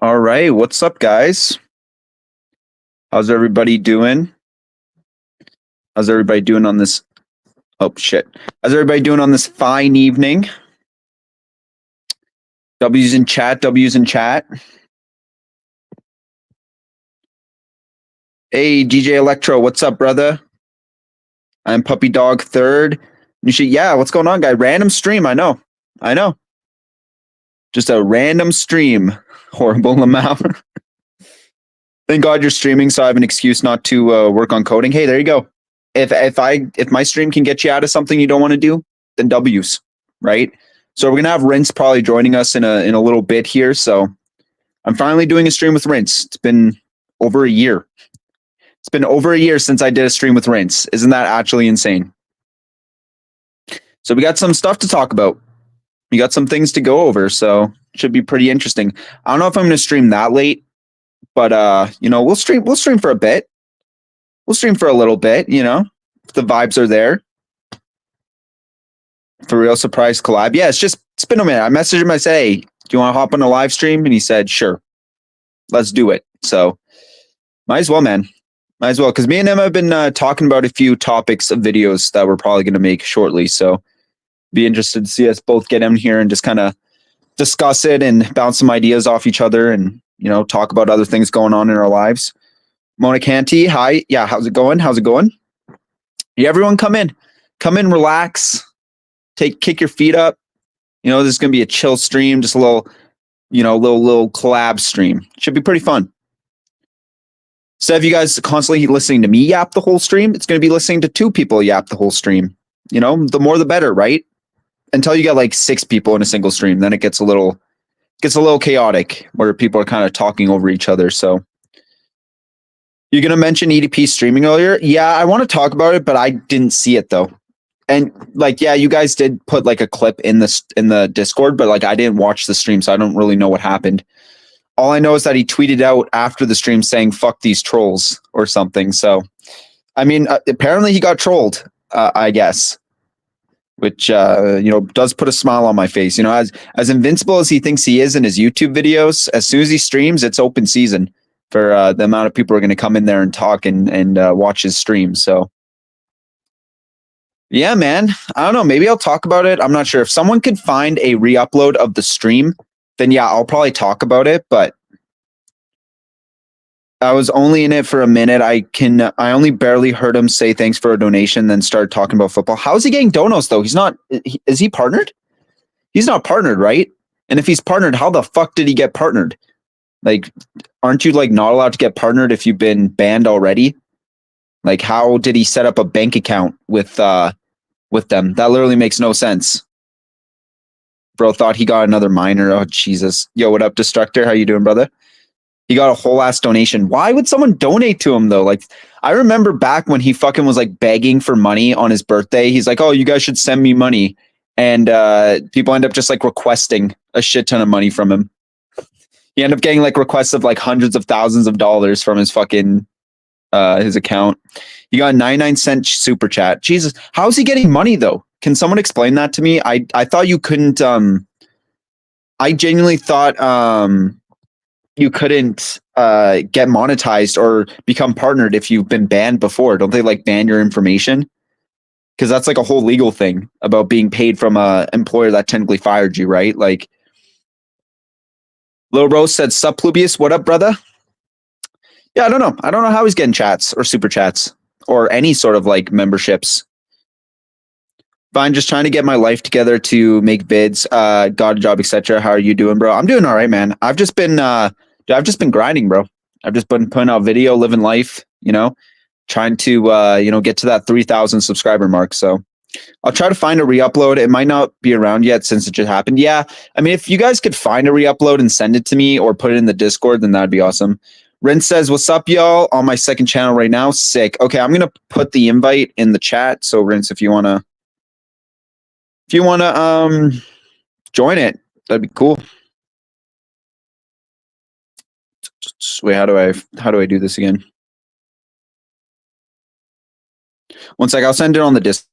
All right, what's up, guys? How's everybody doing? How's everybody doing on this? Oh shit! How's everybody doing on this fine evening? W's in chat. W's in chat. Hey, DJ Electro, what's up, brother? I'm Puppy Dog Third. You should, yeah. What's going on, guy? Random stream. I know. Just a random stream. Horrible amount. Thank God you're streaming, so I have an excuse not to work on coding. Hey, there you go. If my stream can get you out of something you don't want to do, then W's, right? So we're gonna have Rinse probably joining us in a little bit here. So I'm finally doing a stream with Rinse. It's been over a year. It's been over a year since I did a stream with Rinse. Isn't that actually insane? So we got some stuff to talk about. We got some things to go over, so it should be pretty interesting. I don't know if I'm gonna stream that late, but we'll stream for a bit. We'll stream for a little bit, if the vibes are there. For real surprise collab. Yeah, it's been a minute. I messaged him. I said, "Hey, do you want to hop on a live stream?" And he said, "Sure, let's do it." So might as well, man. Might as well, because me and him have been talking about a few topics of videos that we're probably going to make shortly. So be interested to see us both get in here and just kind of discuss it and bounce some ideas off each other, and talk about other things going on in our lives. Mona Canty, hi. Yeah, how's it going? How's it going? Yeah, everyone come in, relax, kick your feet up. This is gonna be a chill stream, just a little, little collab stream. Should be pretty fun. Instead of you guys constantly listening to me yap the whole stream, it's gonna be listening to two people yap the whole stream. The more the better, right? Until you get like 6 people in a single stream, then it gets a little chaotic where people are kind of talking over each other. So you're gonna mention EDP streaming earlier? Yeah, I want to talk about it, but I didn't see it though. And like, yeah, you guys did put like a clip in the Discord, but like I didn't watch the stream, so I don't really know what happened. All I know is that he tweeted out after the stream saying "fuck these trolls" or something. So, I mean, apparently he got trolled. I guess, which does put a smile on my face. As invincible as he thinks he is in his YouTube videos, as soon as he streams, it's open season for the amount of people who are going to come in there and talk and watch his stream. So. Yeah, man. I don't know. Maybe I'll talk about it. I'm not sure. If someone could find a re-upload of the stream, then yeah, I'll probably talk about it. But I was only in it for a minute. I only barely heard him say thanks for a donation, then start talking about football. How is he getting donos though? He's not. Is he partnered? He's not partnered, right? And if he's partnered, how the fuck did he get partnered? Like, aren't you like not allowed to get partnered if you've been banned already? Like, how did he set up a bank account with them? That literally makes no sense. Bro thought he got another minor. Oh, Jesus. Yo, what up, Destructor? How you doing, brother? He got a whole ass donation. Why would someone donate to him, though? Like, I remember back when he fucking was, like, begging for money on his birthday. He's like, oh, you guys should send me money. And people end up just, like, requesting a shit ton of money from him. He ended up getting, like, requests of, like, hundreds of thousands of dollars from his fucking his account. He got a 99-cent super chat. Jesus, how is he getting money though? Can someone explain that to me? I thought you couldn't. I genuinely thought you couldn't get monetized or become partnered if you've been banned before. Don't they like ban your information? Because that's like a whole legal thing about being paid from a employer that technically fired you, right? Like, Lil Rose said, "Sup, Plubius? What up, brother?" Yeah, I don't know. I don't know how he's getting chats or super chats or any sort of like memberships. Fine, just trying to get my life together to make vids, got a job, etc. How are you doing, bro? I'm doing all right, man. I've just been grinding, bro. I've just been putting out video, living life, trying to get to that 3,000 subscriber mark. So I'll try to find a re-upload. It might not be around yet since it just happened. Yeah, I mean, if you guys could find a re-upload and send it to me or put it in the Discord, then that'd be awesome. Ren says, "What's up, y'all? On my second channel right now. Sick. Okay, I'm gonna put the invite in the chat. So, Rince, if you wanna join it, that'd be cool. Wait, how do I do this again? One sec, I'll send it on the Discord.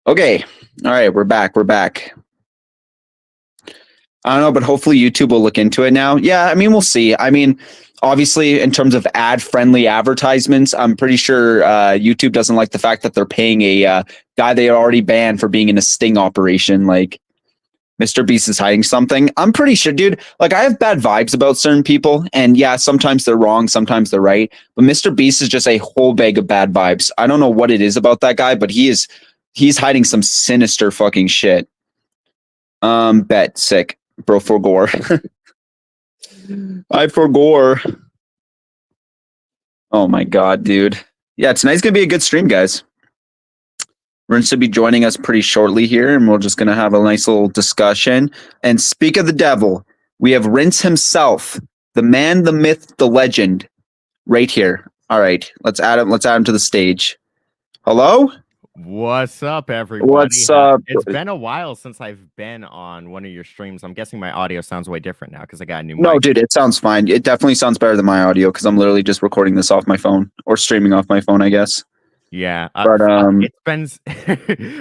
Okay. All right, we're back. We're back. I don't know, but hopefully YouTube will look into it now. Yeah, I mean, we'll see. I mean, obviously, in terms of ad-friendly advertisements, I'm pretty sure YouTube doesn't like the fact that they're paying a guy they already banned for being in a sting operation. Like, Mr. Beast is hiding something. I'm pretty sure, dude. Like, I have bad vibes about certain people, and yeah, sometimes they're wrong, sometimes they're right. But Mr. Beast is just a whole bag of bad vibes. I don't know what it is about that guy, but he's hiding some sinister fucking shit. Bet sick, bro. For gore, I for gore. Oh my god, dude. Yeah, tonight's gonna be a good stream, guys. Rince should be joining us pretty shortly here, and we're just gonna have a nice little discussion. And speak of the devil, we have Rince himself, the man, the myth, the legend, right here. All right, let's add him. Let's add him to the stage. Hello. What's up, everybody? What's up? It's been a while since I've been on one of your streams. I'm guessing my audio sounds way different now because I got a new No, mic. dude, it sounds fine. It definitely sounds better than my audio because I'm literally just recording this off my phone or streaming off my phone, I guess. Yeah, But it's been.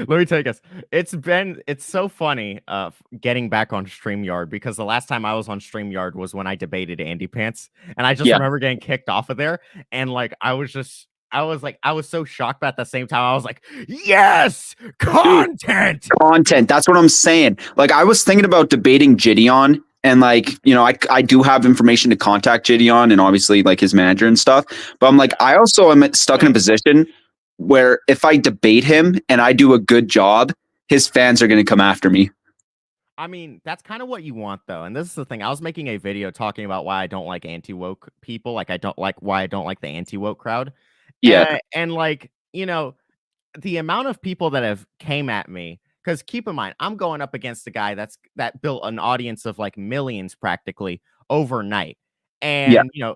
Let me tell you guys, it's so funny getting back on StreamYard because the last time I was on StreamYard was when I debated Andy Pants, and I just Yeah. remember getting kicked off of there, and like I was so shocked, but at the same time I was like, yes, content. Content. That's what I'm saying. Like, I was thinking about debating Gideon, and like, you know, I do have information to contact Gideon and obviously like his manager and stuff. But I'm like, I also am stuck in a position where if I debate him and I do a good job, his fans are going to come after me. I mean, that's kind of what you want, though. And this is the thing. I was making a video talking about why I don't like anti-woke people. Like, why I don't like the anti-woke crowd. Yeah. And like, you know, the amount of people that have came at me, because keep in mind, I'm going up against a guy that built an audience of like millions practically overnight. And, Yeah. you know,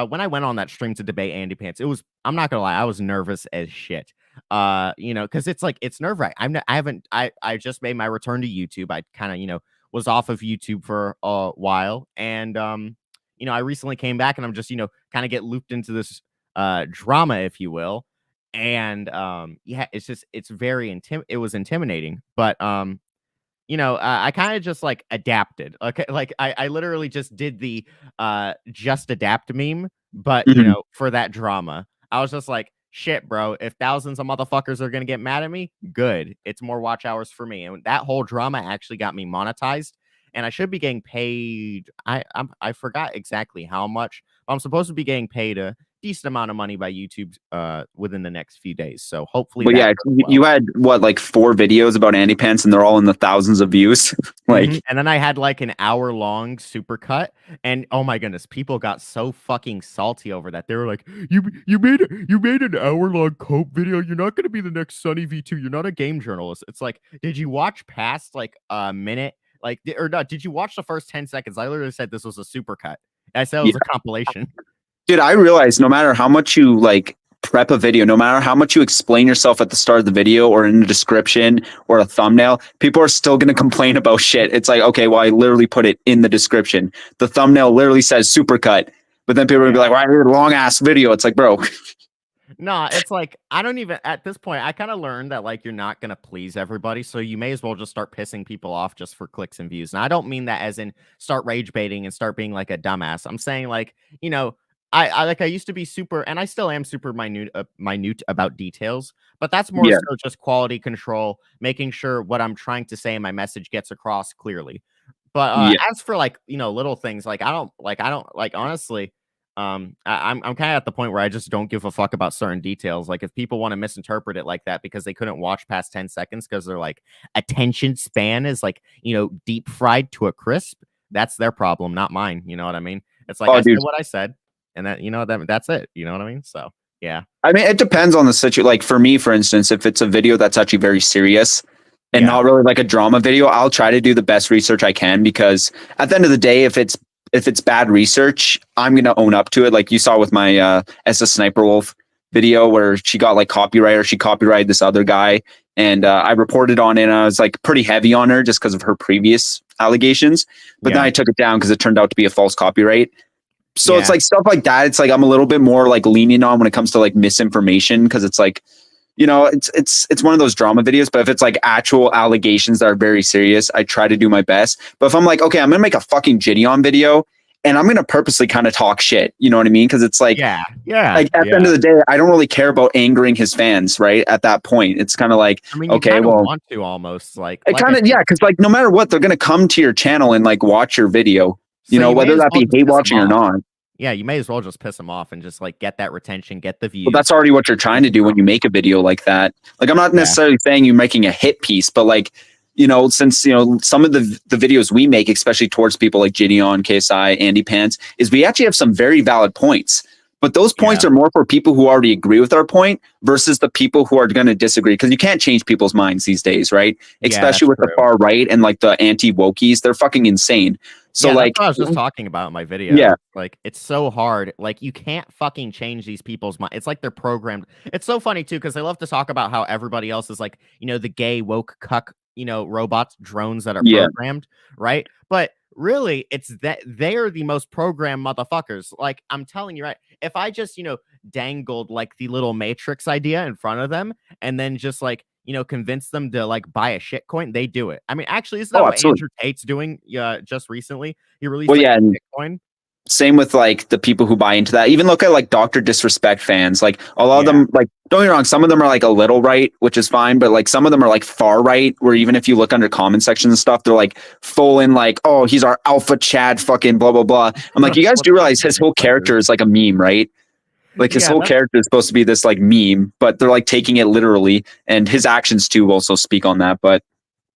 when I went on that stream to debate Andy Pants, I'm not gonna lie, I was nervous as shit. You know, because it's nerve-wracking. I just made my return to YouTube. I kind of, you know, was off of YouTube for a while. And you know, I recently came back and I'm just, you know, kind of get looped into this drama, if you will. And yeah, it was intimidating. But you know, I kind of just like adapted. Okay, like I literally just did the just adapt meme, but you Mhm. know, for that drama. I was just like, shit, bro, if thousands of motherfuckers are gonna get mad at me, good. It's more watch hours for me. And that whole drama actually got me monetized. And I should be getting paid. I forgot exactly how much. But I'm supposed to be getting paid a decent amount of money by YouTube within the next few days. So hopefully But that yeah, goes well. you had what, like 4 videos about Andy Pants, and they're all in the thousands of views. Like, And then I had like an hour-long supercut, and oh my goodness, people got so fucking salty over that. They were like, "You made an hour-long cope video. You're not gonna be the next Sunny V2. You're not a game journalist." It's like, did you watch past like a minute? Like, or not? Did you watch the first 10 seconds? I literally said this was a supercut. I said it was yeah. a compilation. Dude, I realize no matter how much you like prep a video, no matter how much you explain yourself at the start of the video or in the description or a thumbnail, people are still going to complain about shit. It's like, okay, well, I literally put it in the description. The thumbnail literally says supercut, but then people are going to be like, why well, long ass video? It's like, bro. Nah, it's like I don't even at this point. I kind of learned that like you're not gonna please everybody, so you may as well just start pissing people off just for clicks and views. And I don't mean that as in start rage baiting and start being like a dumbass. I'm saying like, you know, I used to be super, and I still am super minute about details, but that's more Yeah. so just quality control, making sure what I'm trying to say in my message gets across clearly. But Yeah. as for like, you know, little things, like I don't like honestly. I'm kind of at the point where I just don't give a fuck about certain details. Like if people want to misinterpret it like that because they couldn't watch past 10 seconds because their like attention span is like, you know, deep fried to a crisp, that's their problem, not mine. You know what I mean? It's like I said what I said, and that, you know, that's it. You know what I mean? So yeah. I mean, it depends on the situation. Like for me, for instance, if it's a video that's actually very serious and Yeah. not really like a drama video, I'll try to do the best research I can, because at the end of the day, if it's bad research, I'm gonna own up to it. Like you saw with my SS Sniper Wolf video where she got like copyright, or she copyrighted this other guy, and I reported on it, and I was like pretty heavy on her just because of her previous allegations. But then I took it down because it turned out to be a false copyright. So it's like stuff like that. It's like I'm a little bit more like lenient on when it comes to like misinformation, because it's like, you know, it's one of those drama videos, but if it's like actual allegations that are very serious, I try to do my best. But if I'm like, okay, I'm gonna make a fucking Gideon video and I'm gonna purposely kind of talk shit, you know what I mean? Because it's Yeah, yeah, like at the end of the day, I don't really care about angering his fans, right? At that point, it's kind of like, I mean, you okay, kind of well, want to almost it like I kind of, said, yeah, because like no matter what, they're gonna come to your channel and like watch your video, you so know, you may whether as that well be just hate piss them watching or off. not. Yeah, you may as well just piss them off and just like get that retention, get the Well, views. that's already what you're trying to do when you make a video like that. Like, I'm not Yeah, necessarily saying you're making a hit piece, but like, you know, since you know some of the videos we make, especially towards people like Gideon, KSI, Andy Pants, is we actually have some very valid points. But those points yeah, are more for people who already agree with our point versus the people who are going to disagree. Because you can't change people's minds these days, right? yeah. Especially That's with the true. far right and like the anti wokies, they're fucking insane. So Yeah, that's like, what I was just talking about in my yeah, video. Like, it's so hard. Like, you can't fucking change these people's mind. It's like they're programmed. It's so funny too because they love to talk about how everybody else is like, the gay woke cuck, robots, drones that are yeah. programmed, right? But really, it's that they are the most programmed motherfuckers. Like, I'm telling you, right? If I just, dangled like the little Matrix idea in front of them and then just like convince them to like buy a shit coin, they do it. I mean, actually, isn't that Oh, what absolutely. Andrew Tate's doing just recently? He released Well, like yeah, a and Bitcoin. same with like the people who buy into that. Even look at like Dr. Disrespect fans. Like a lot of Yeah. them, like don't get me wrong, some of them are like a little right, which is fine, but like some of them are like far right, where even if you look under comment sections and stuff, they're like full in like, oh, he's our alpha Chad, fucking blah blah blah. I'm like, you guys What's do up, realize his whole Bitcoiners? character is like a meme, right? Like his Yeah, whole that's character is supposed to be this like meme, but they're like taking it literally, and his actions too also speak on that. But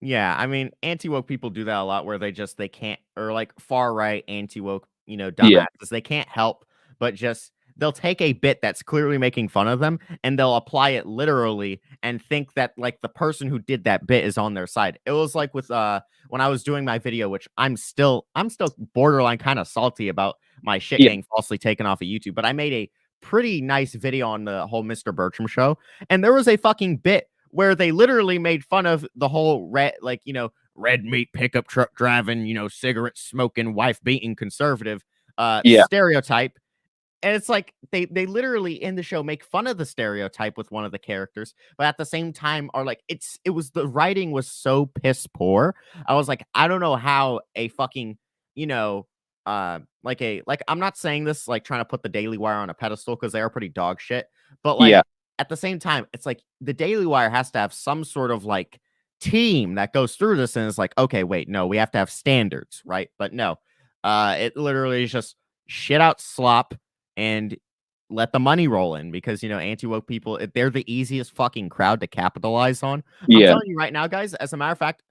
yeah. I mean, anti woke people do that a lot, where they can't, or like far right anti woke, yeah, dumbasses. They can't help but just they'll take a bit that's clearly making fun of them and they'll apply it literally and think that like the person who did that bit is on their side. It was like with when I was doing my video, which I'm still borderline kind of salty about my shit yeah, getting falsely taken off of YouTube, but I made a pretty nice video on the whole Mr. Bertram show, and there was a fucking bit where they literally made fun of the whole red meat pickup truck driving, cigarette smoking, wife beating conservative yeah. stereotype. And it's like they literally in the show make fun of the stereotype with one of the characters, but at the same time are like it was the writing was so piss poor. I was like, I don't know how a fucking, like I'm not saying this like trying to put the Daily Wire on a pedestal because they are pretty dog shit, but Yeah. like at the same time, it's like the Daily Wire has to have some sort of like team that goes through this and is like, okay, wait, no, we have to have standards, right? But no, it literally is just shit out slop and let the money roll in because anti-woke people, they're the easiest fucking crowd to capitalize on. I'm Yeah. telling you right now, guys, as a matter of fact,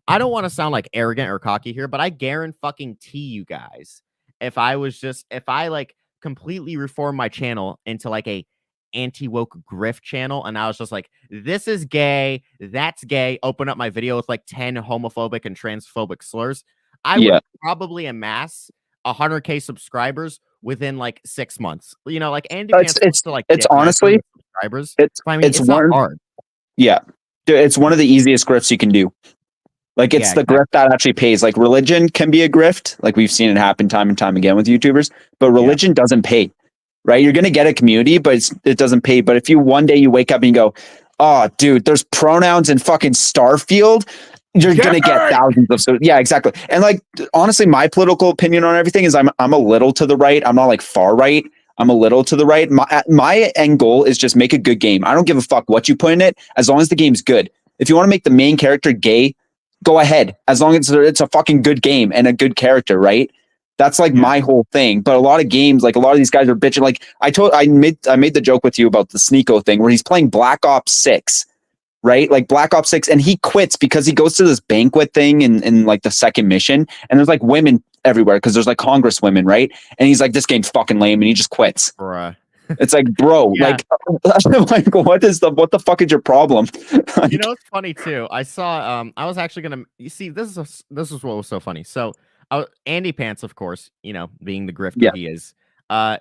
I don't want to sound like arrogant or cocky here, but I guarantee you guys, if I like completely reform my channel into like a anti-woke grift channel and I was just like, this is gay, that's gay, open up my video with like 10 homophobic and transphobic slurs, I would Yeah. probably amass 100K subscribers within like 6 months. Like Andy It's Pants wants it's to like it's dip 900 honestly subscribers. it's But I mean, it's it's not one hard. yeah. Dude, it's one of the easiest grifts you can do. Like it's Yeah, the exactly. grift that actually pays. Like religion can be a grift. Like we've seen it happen time and time again with YouTubers, but Yeah. religion doesn't pay. Right? You're going to get a community, but it doesn't pay. But if you one day you wake up and you go, "Oh, dude, there's pronouns in fucking Starfield," you're going to get thousands of yeah, exactly. And like honestly, my political opinion on everything is I'm a little to the right. I'm not like far right. I'm a little to the right. My end goal is just make a good game. I don't give a fuck what you put in it as long as the game's good. If you want to make the main character gay, go ahead. As long as it's a fucking good game and a good character, right? That's like Yeah. my whole thing. But a lot of games, like a lot of these guys are bitching. Like I made the joke with you about the Sneeko thing where he's playing Black Ops 6, right? Like Black Ops 6, and he quits because he goes to this banquet thing in like the second mission, and there's like women everywhere because there's like Congress women, right? And he's like, this game's fucking lame, and he just quits. Bruh. It's like, bro, Yeah. like what the fuck is your problem? You know, it's funny too. I saw I was actually gonna you see this is what was so funny. So Andy Pants, of course, being the grifter Yeah, he is,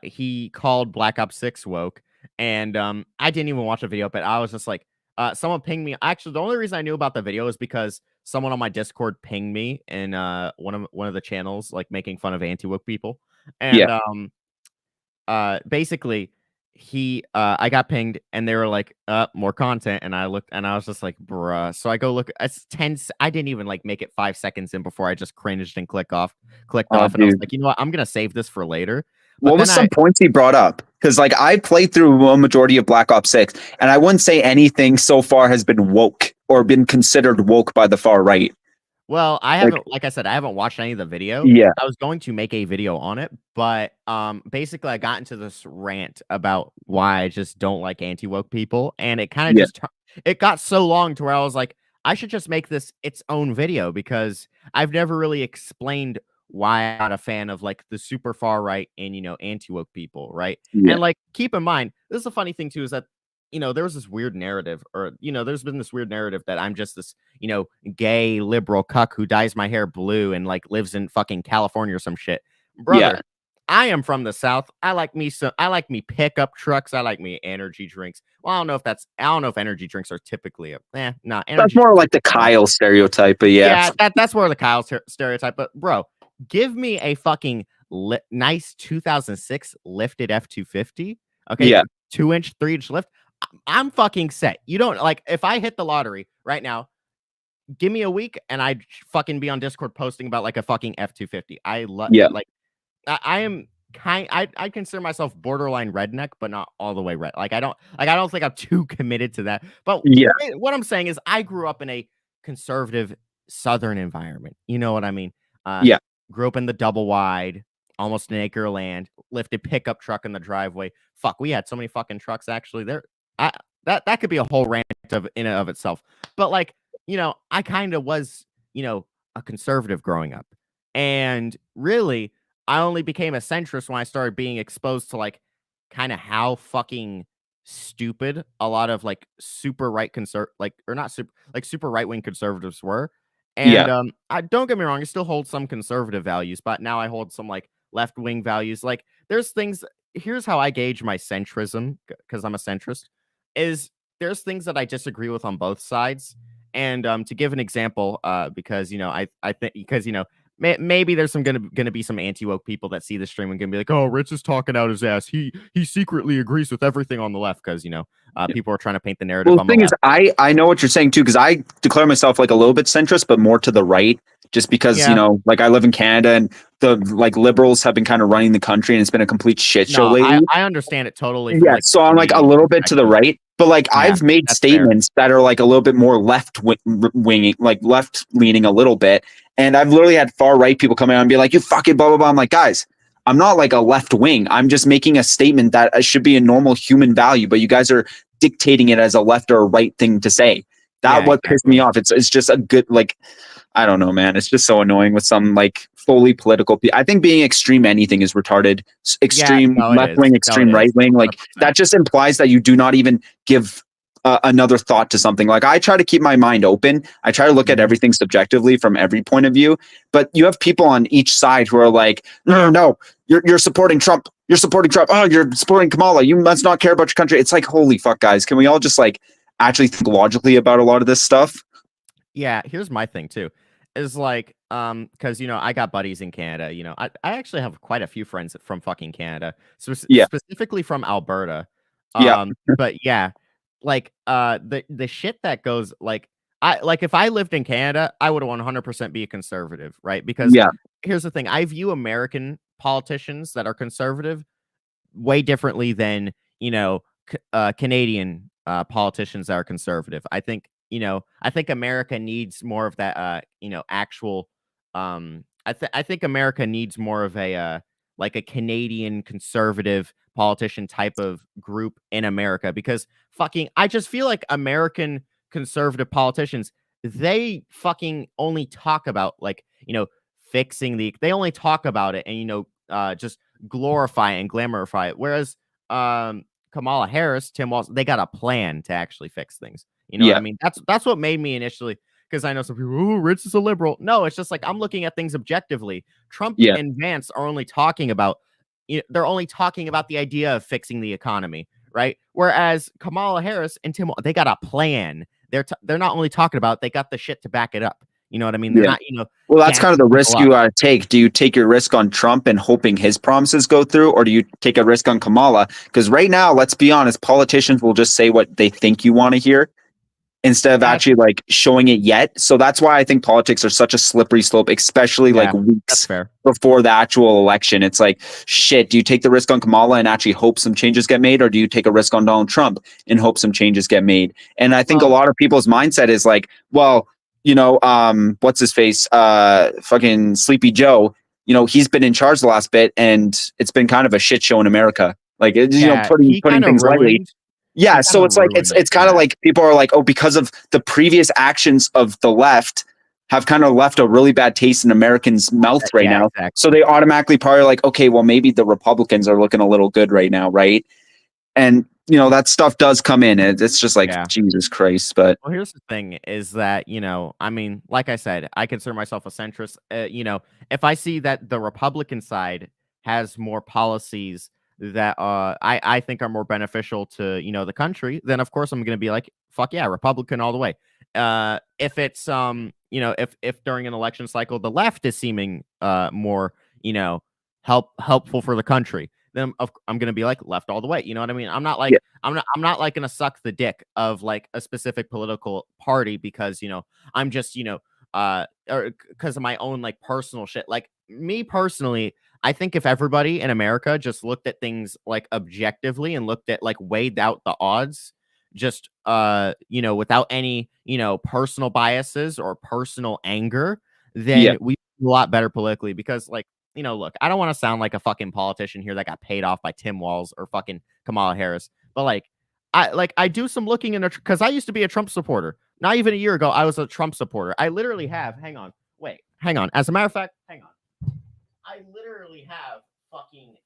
he called Black Ops 6 woke, and I didn't even watch the video, but I was just like, someone pinged me. Actually, the only reason I knew about the video is because someone on my Discord pinged me in one of the channels, like making fun of anti woke people. And yeah, basically I got pinged and they were like, more content. And I looked and I was just like, bruh. So I go look, it's 10. I didn't even like make it 5 seconds in before I just cringed and clicked off. Oh, And I was dude. like, you know what? I'm going to save this for later. But What then was some points he brought up? Because like I played through a majority of Black Ops 6, and I wouldn't say anything so far has been woke or been considered woke by the far right. well, I Like, haven't, like I said, I haven't watched any of the video. yeah, I was going to make a video on it, but basically I got into this rant about why I just don't like anti-woke people, and it kind of yeah, just it got so long to where I was like, I should just make this its own video because I've never really explained why I'm not a fan of like the super far right and anti-woke people, right? yeah, And like keep in mind, this is a funny thing too, is that there was this weird narrative, or there's been this weird narrative that I'm just this, gay liberal cuck who dyes my hair blue and like lives in fucking California or some shit. yeah. Brother, I am from the South. I like me pickup trucks. I like me energy drinks. Well, I don't know if energy drinks are typically That's energy more drinks like the are fine. Kyle stereotype, but yeah, Yeah, that's more the Kyle stereotype. But bro, give me a fucking nice 2006 lifted F250. Okay, yeah, 2-inch, 3-inch lift. I'm fucking set. You don't like if I hit the lottery right now, give me a week and I'd fucking be on Discord posting about like a fucking F250. I love yeah, like I am I consider myself borderline redneck, but not all the way red. I don't think I'm too committed to that. But yeah, what I'm saying is I grew up in a conservative southern environment. You know what I mean? Uh yeah, Grew up in the double wide, almost an acre of land, lifted pickup truck in the driveway. Fuck, we had so many fucking trucks actually. I that could be a whole rant of in and of itself. But like, I kind of was, a conservative growing up. And really, I only became a centrist when I started being exposed to like kind of how fucking stupid a lot of like super right like or not super like super right wing conservatives were. yeah, And I don't get me wrong, I still hold some conservative values, but now I hold some like left wing values. Like there's things here's how I gauge my centrism because I'm a centrist is there's things that I disagree with on both sides. And to give an example, because I think because maybe there's some gonna be some anti woke people that see the stream and gonna be like, oh, Rich is talking out his ass. He secretly agrees with everything on the left because yeah. people are trying to paint the Well, narrative the on the thing is, left. I know what you're saying too, because I declare myself like a little bit centrist, but more to the right, just because Yeah, like I live in Canada and the like liberals have been kind of running the country, and it's been a complete shit show no, lately. I understand it totally from Yeah, like so the I'm like a Canadian little bit to the perspective. right, but like Yeah, I've made that's fair. statements that are like a little bit more winging, like left leaning a little bit, and I've literally had far right people come out and be like, "You fucking blah blah blah." I'm like, guys, I'm not like a left wing. I'm just making a statement that should be a normal human value, but you guys are dictating it as a left or a right thing to say. That Yeah, what pissed me exactly. off. It's just a good like I don't know, man. It's just so annoying with some like fully political people. I think being extreme anything is retarded. Yeah, Extreme no, it left is. wing, No, it extreme right is. wing. Like 100%. that just implies that you do not even give another thought to something. Like I try to keep my mind open. I try to look at Mhm. everything subjectively from every point of view. But you have people on each side who are like, no, you're supporting Trump. You're supporting Trump. Oh, you're supporting Kamala. You must not care about your country. It's like, holy fuck, guys. Can we all just like actually think logically about a lot of this stuff? Yeah, here's my thing too. Is like, because I got buddies in Canada. I actually have quite a few friends from fucking Canada, Yeah, specifically from Alberta. yeah, But yeah, like the shit that goes like I like if I lived in Canada, I would 100% be a conservative, right? Because yeah, here's the thing, I view American politicians that are conservative way differently than Canadian politicians that are conservative. I think America needs more of that. Actual. I think America needs more of a like a Canadian conservative politician type of group in America because fucking I just feel like American conservative politicians they fucking only talk about like fixing they only talk about it and just glorify and glamorify it. Whereas Kamala Harris, Tim Walz, they got a plan to actually fix things. You know what I yeah, mean? That's what made me initially because I know some people, oh, Rich is a liberal. No, it's just like I'm looking at things objectively. Trump yeah, and Vance are only talking about they're only talking about the idea of fixing the economy, right? Whereas Kamala Harris and Tim, they got a plan. They're not only talking about it, they got the shit to back it up. You know what I mean? They're Yeah. not, Well, that's kind of gassing the people risk up. you take. Do you take your risk on Trump and hoping his promises go through, or do you take a risk on Kamala? Because right now, let's be honest, politicians will just say what they think you want to hear instead of That's actually like showing it yet. So that's why I think politics are such a slippery slope, especially like yeah, that's weeks fair. before the actual election. It's like, shit, do you take the risk on Kamala and actually hope some changes get made, or do you take a risk on Donald Trump and hope some changes get made? And I think a Well, lot of people's mindset is like, well, what's his face? Fucking Sleepy Joe. He's been in charge the last bit, and it's been kind of a shit show in America. Like, yeah, putting things lightly. he Yeah, kind so of it's like ruined it's kind of that. like people are like, oh, because of the previous actions of the left have kind of left a really bad taste in Americans' mouth right Yeah, now. So exactly. they automatically probably like, okay, well, maybe the Republicans are looking a little good right now, right? And that stuff does come in. It's just like Yeah. Jesus Christ. But Well, here's the thing is that, I mean, like I said, I consider myself a centrist. If I see that the Republican side has more policies that I think are more beneficial to, the country, then of course I'm going to be like, fuck yeah, Republican all the way. If it's if during an election cycle the left is seeming more, helpful for the country, then I'm going to be like left all the way. You know what I mean? I'm not yeah, like I'm not like gonna suck the dick of like a specific political party because I'm just or because of my own like personal shit. Like me personally, I think if everybody in America just looked at things like objectively and looked at like weighed out the odds, just without any personal biases or personal anger, yeah, then we do a lot better politically because like look, I don't want to sound like a fucking politician here that got paid off by Tim Walz or fucking Kamala Harris. But I do some looking in because I used to be a Trump supporter. Not even a year ago, I was a Trump supporter. I literally have. Hang on, wait, hang on. As a matter of fact, hang on. I literally have fucking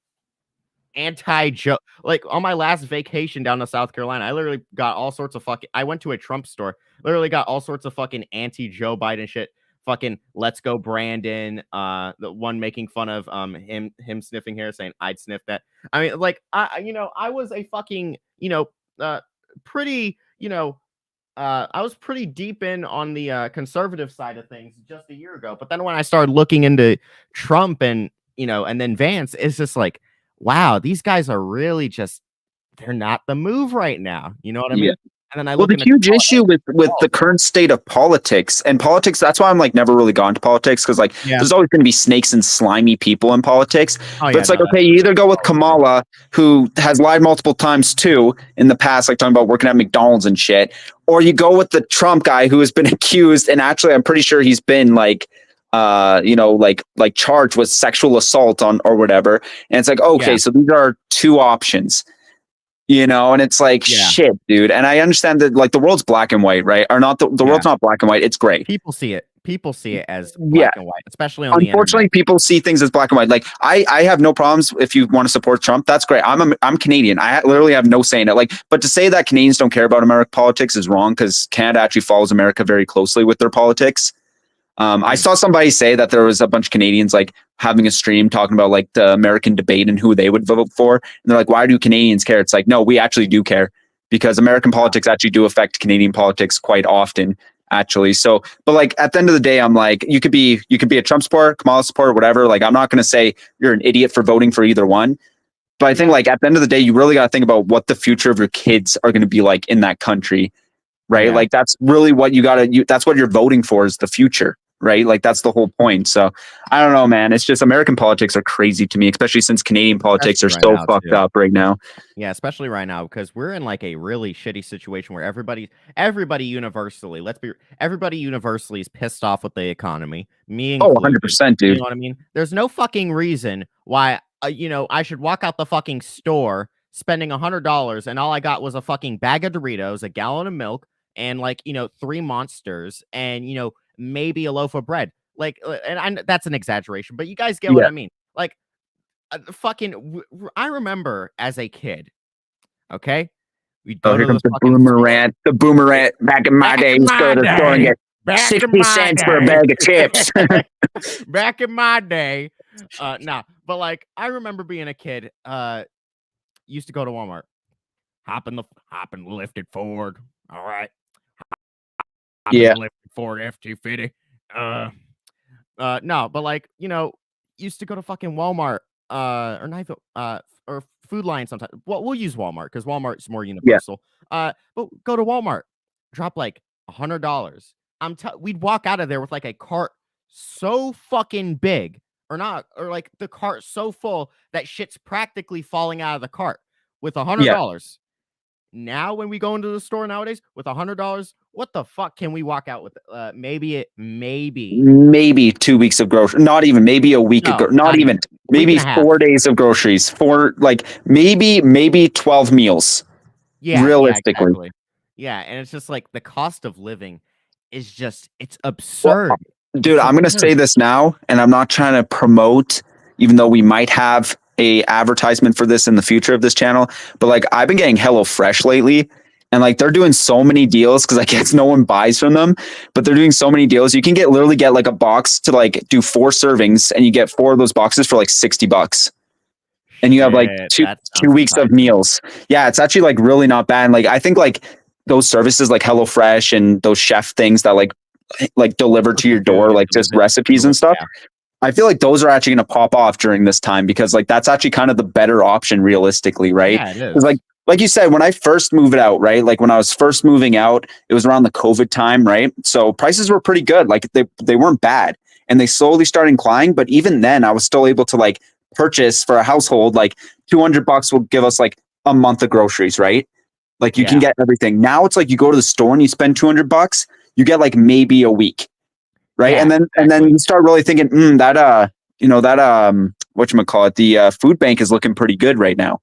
anti-Joe. Like on my last vacation down to South Carolina, I literally got all sorts of fucking. I went to a Trump store. Literally got all sorts of fucking anti-Joe Biden shit. Fucking let's go Brandon. The one making fun of him sniffing hair, saying I'd sniff that. I mean, like I was a fucking uh pretty I was pretty deep in on the conservative side of things just a year ago. But then when I started looking into Trump and and then Vance, it's just like, wow, these guys are really just they're not the move right now. You know what I yeah. mean? And then I Well, look the into huge issue with oh, the current state of politics and politics, that's why I'm like never really gone to politics because like yeah. there's always going to be snakes and slimy people in politics. Oh But yeah, it's like no, okay, that's you either go with always been. Kamala, who has lied multiple times too in the past, like talking about working at McDonald's and shit, or you go with the Trump guy who has been accused and actually I'm pretty sure he's been like like charged with sexual assault on or whatever. And it's like Yeah, okay, so these are two options. And it's like yeah. shit, dude. And I understand that like the world's black and white, right? Or not the Yeah. world's not black and white, it's gray. People see it. People see it as Yeah. black and white, especially on the internet. Unfortunately, people see things as black and white. Like I have no problems if you want to support Trump. That's great. I'm Canadian. Literally have no say in it. Like, but to say that Canadians don't care about American politics is wrong because Canada actually follows America very closely with their politics. I Mm. saw somebody say that there was a bunch of Canadians like having a stream talking about like the American debate and who they would vote for. And they're like, why do Canadians care? It's like, no, we actually do care because American politics actually do affect Canadian politics quite often, actually. So, but like at the end of the day, I'm like, you could be a Trump supporter, Kamala supporter, whatever. Like, I'm not going to say you're an idiot for voting for either one. But I think Yeah. like at the end of the day, you really got to think about what the future of your kids are going to be like in that country, right? Yeah. Like that's really what that's what you're voting for is the future, right? Like that's the whole point. So I don't know, man. It's just American politics are crazy to me, especially since Canadian politics are Especially right so now fucked too. up right now. Yeah, especially right now because we're in like a really shitty situation where everybody universally, everybody universally is pissed off with the economy, me Oh, included. 100%, You dude. know what I mean? There's no fucking reason why I should walk out the fucking store spending $100 and all I got was a fucking bag of Doritos, a gallon of milk, and like, 3 monsters and maybe a loaf of bread. Like that's an exaggeration, but you guys get what Yeah. I mean. Like I remember as a kid, okay? We'd Oh, go here to the comes the fucking store. boomerang. The boomerang. Back in my Back day, in used to go my to the store and day, get back in 60 my cents for a day, bag of chips. back in my day. Nah, but like I remember being a kid. Used to go to Walmart, hop in the lifted Ford. All right, hop in Yeah. the lifted Ford F-250. Uh, no, but like, used to go to fucking Walmart, or not even, or Food Lion sometimes. Well, we'll use Walmart because Walmart's more Yeah. universal. But go to Walmart, drop like $100. We'd walk out of there with like a cart so fucking big, or not, or like the cart so full that shit's practically falling out of the cart with Yeah. $100. Now, when we go into the store nowadays with $100, what the fuck can we walk out with? Maybe 2 weeks of grocery, not even, maybe a week No, ago, not even, week maybe and a half. 4 days of groceries, like maybe 12 meals. Yeah, realistically. exactly. Yeah, and it's just like the cost of living is just it's absurd. Dude, I'm going to say this now, and I'm not trying to promote, even though we might have a advertisement for this in the future of this channel, but like I've been getting HelloFresh lately, and like they're doing so many deals because I guess no one buys from them, but they're doing so many deals. You can literally get like a box to like do 4 servings, and you get 4 of those boxes for like $60. And you have like two weeks of meals. Yeah, it's actually like really not bad. And like I think like those services like HelloFresh and those chef things that like deliver to your door, like just recipes and stuff. Yeah. I feel like those are actually going to pop off during this time because like that's actually kind of the better option realistically, right? Yeah, it is. Like you said, when I first moved out, right? Like when I was first moving out, it was around the COVID time, right? So prices were pretty good. Like they weren't bad, and they slowly started inclining. But even then, I was still able to like purchase for a household like $200 will give us like a month of groceries, right? Like you can get everything. Now it's like you go to the store and you spend $200, you get like maybe a week, right? Yeah, and then you start really thinking, whatchamacallit, the food bank is looking pretty good right now.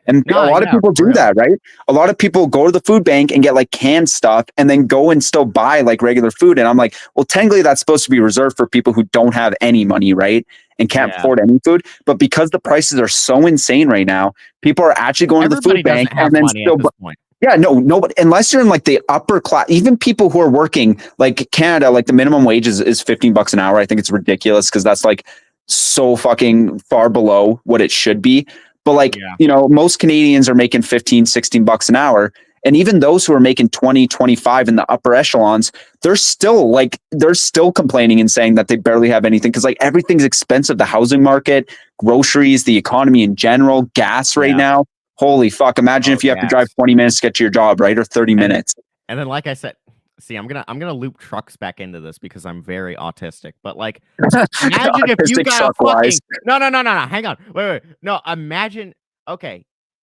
And a lot of people do that, right? A lot of people go to the food bank and get like canned stuff and then go and still buy like regular food. And I'm like, well, technically that's supposed to be reserved for people who don't have any money, right? And can't afford any food. But because the prices are so insane right now, people are actually going to the food bank and then still. Yeah, nobody, unless you're in like the upper class, even people who are working like Canada, like the minimum wage is $15 an hour. I think it's ridiculous because that's like so fucking far below what it should be. But like, most Canadians are making $15-16 an hour. And even those who are making 20-25 in the upper echelons, they're still complaining and saying that they barely have anything because like everything's expensive. The housing market, groceries, the economy in general, gas right now. Holy fuck. Imagine if you have to drive 20 minutes to get to your job, right? Or 30 minutes. And then, like I said, see, I'm gonna loop trucks back into this because I'm very autistic. But like, imagine if you got a fucking no, hang on, wait, no, imagine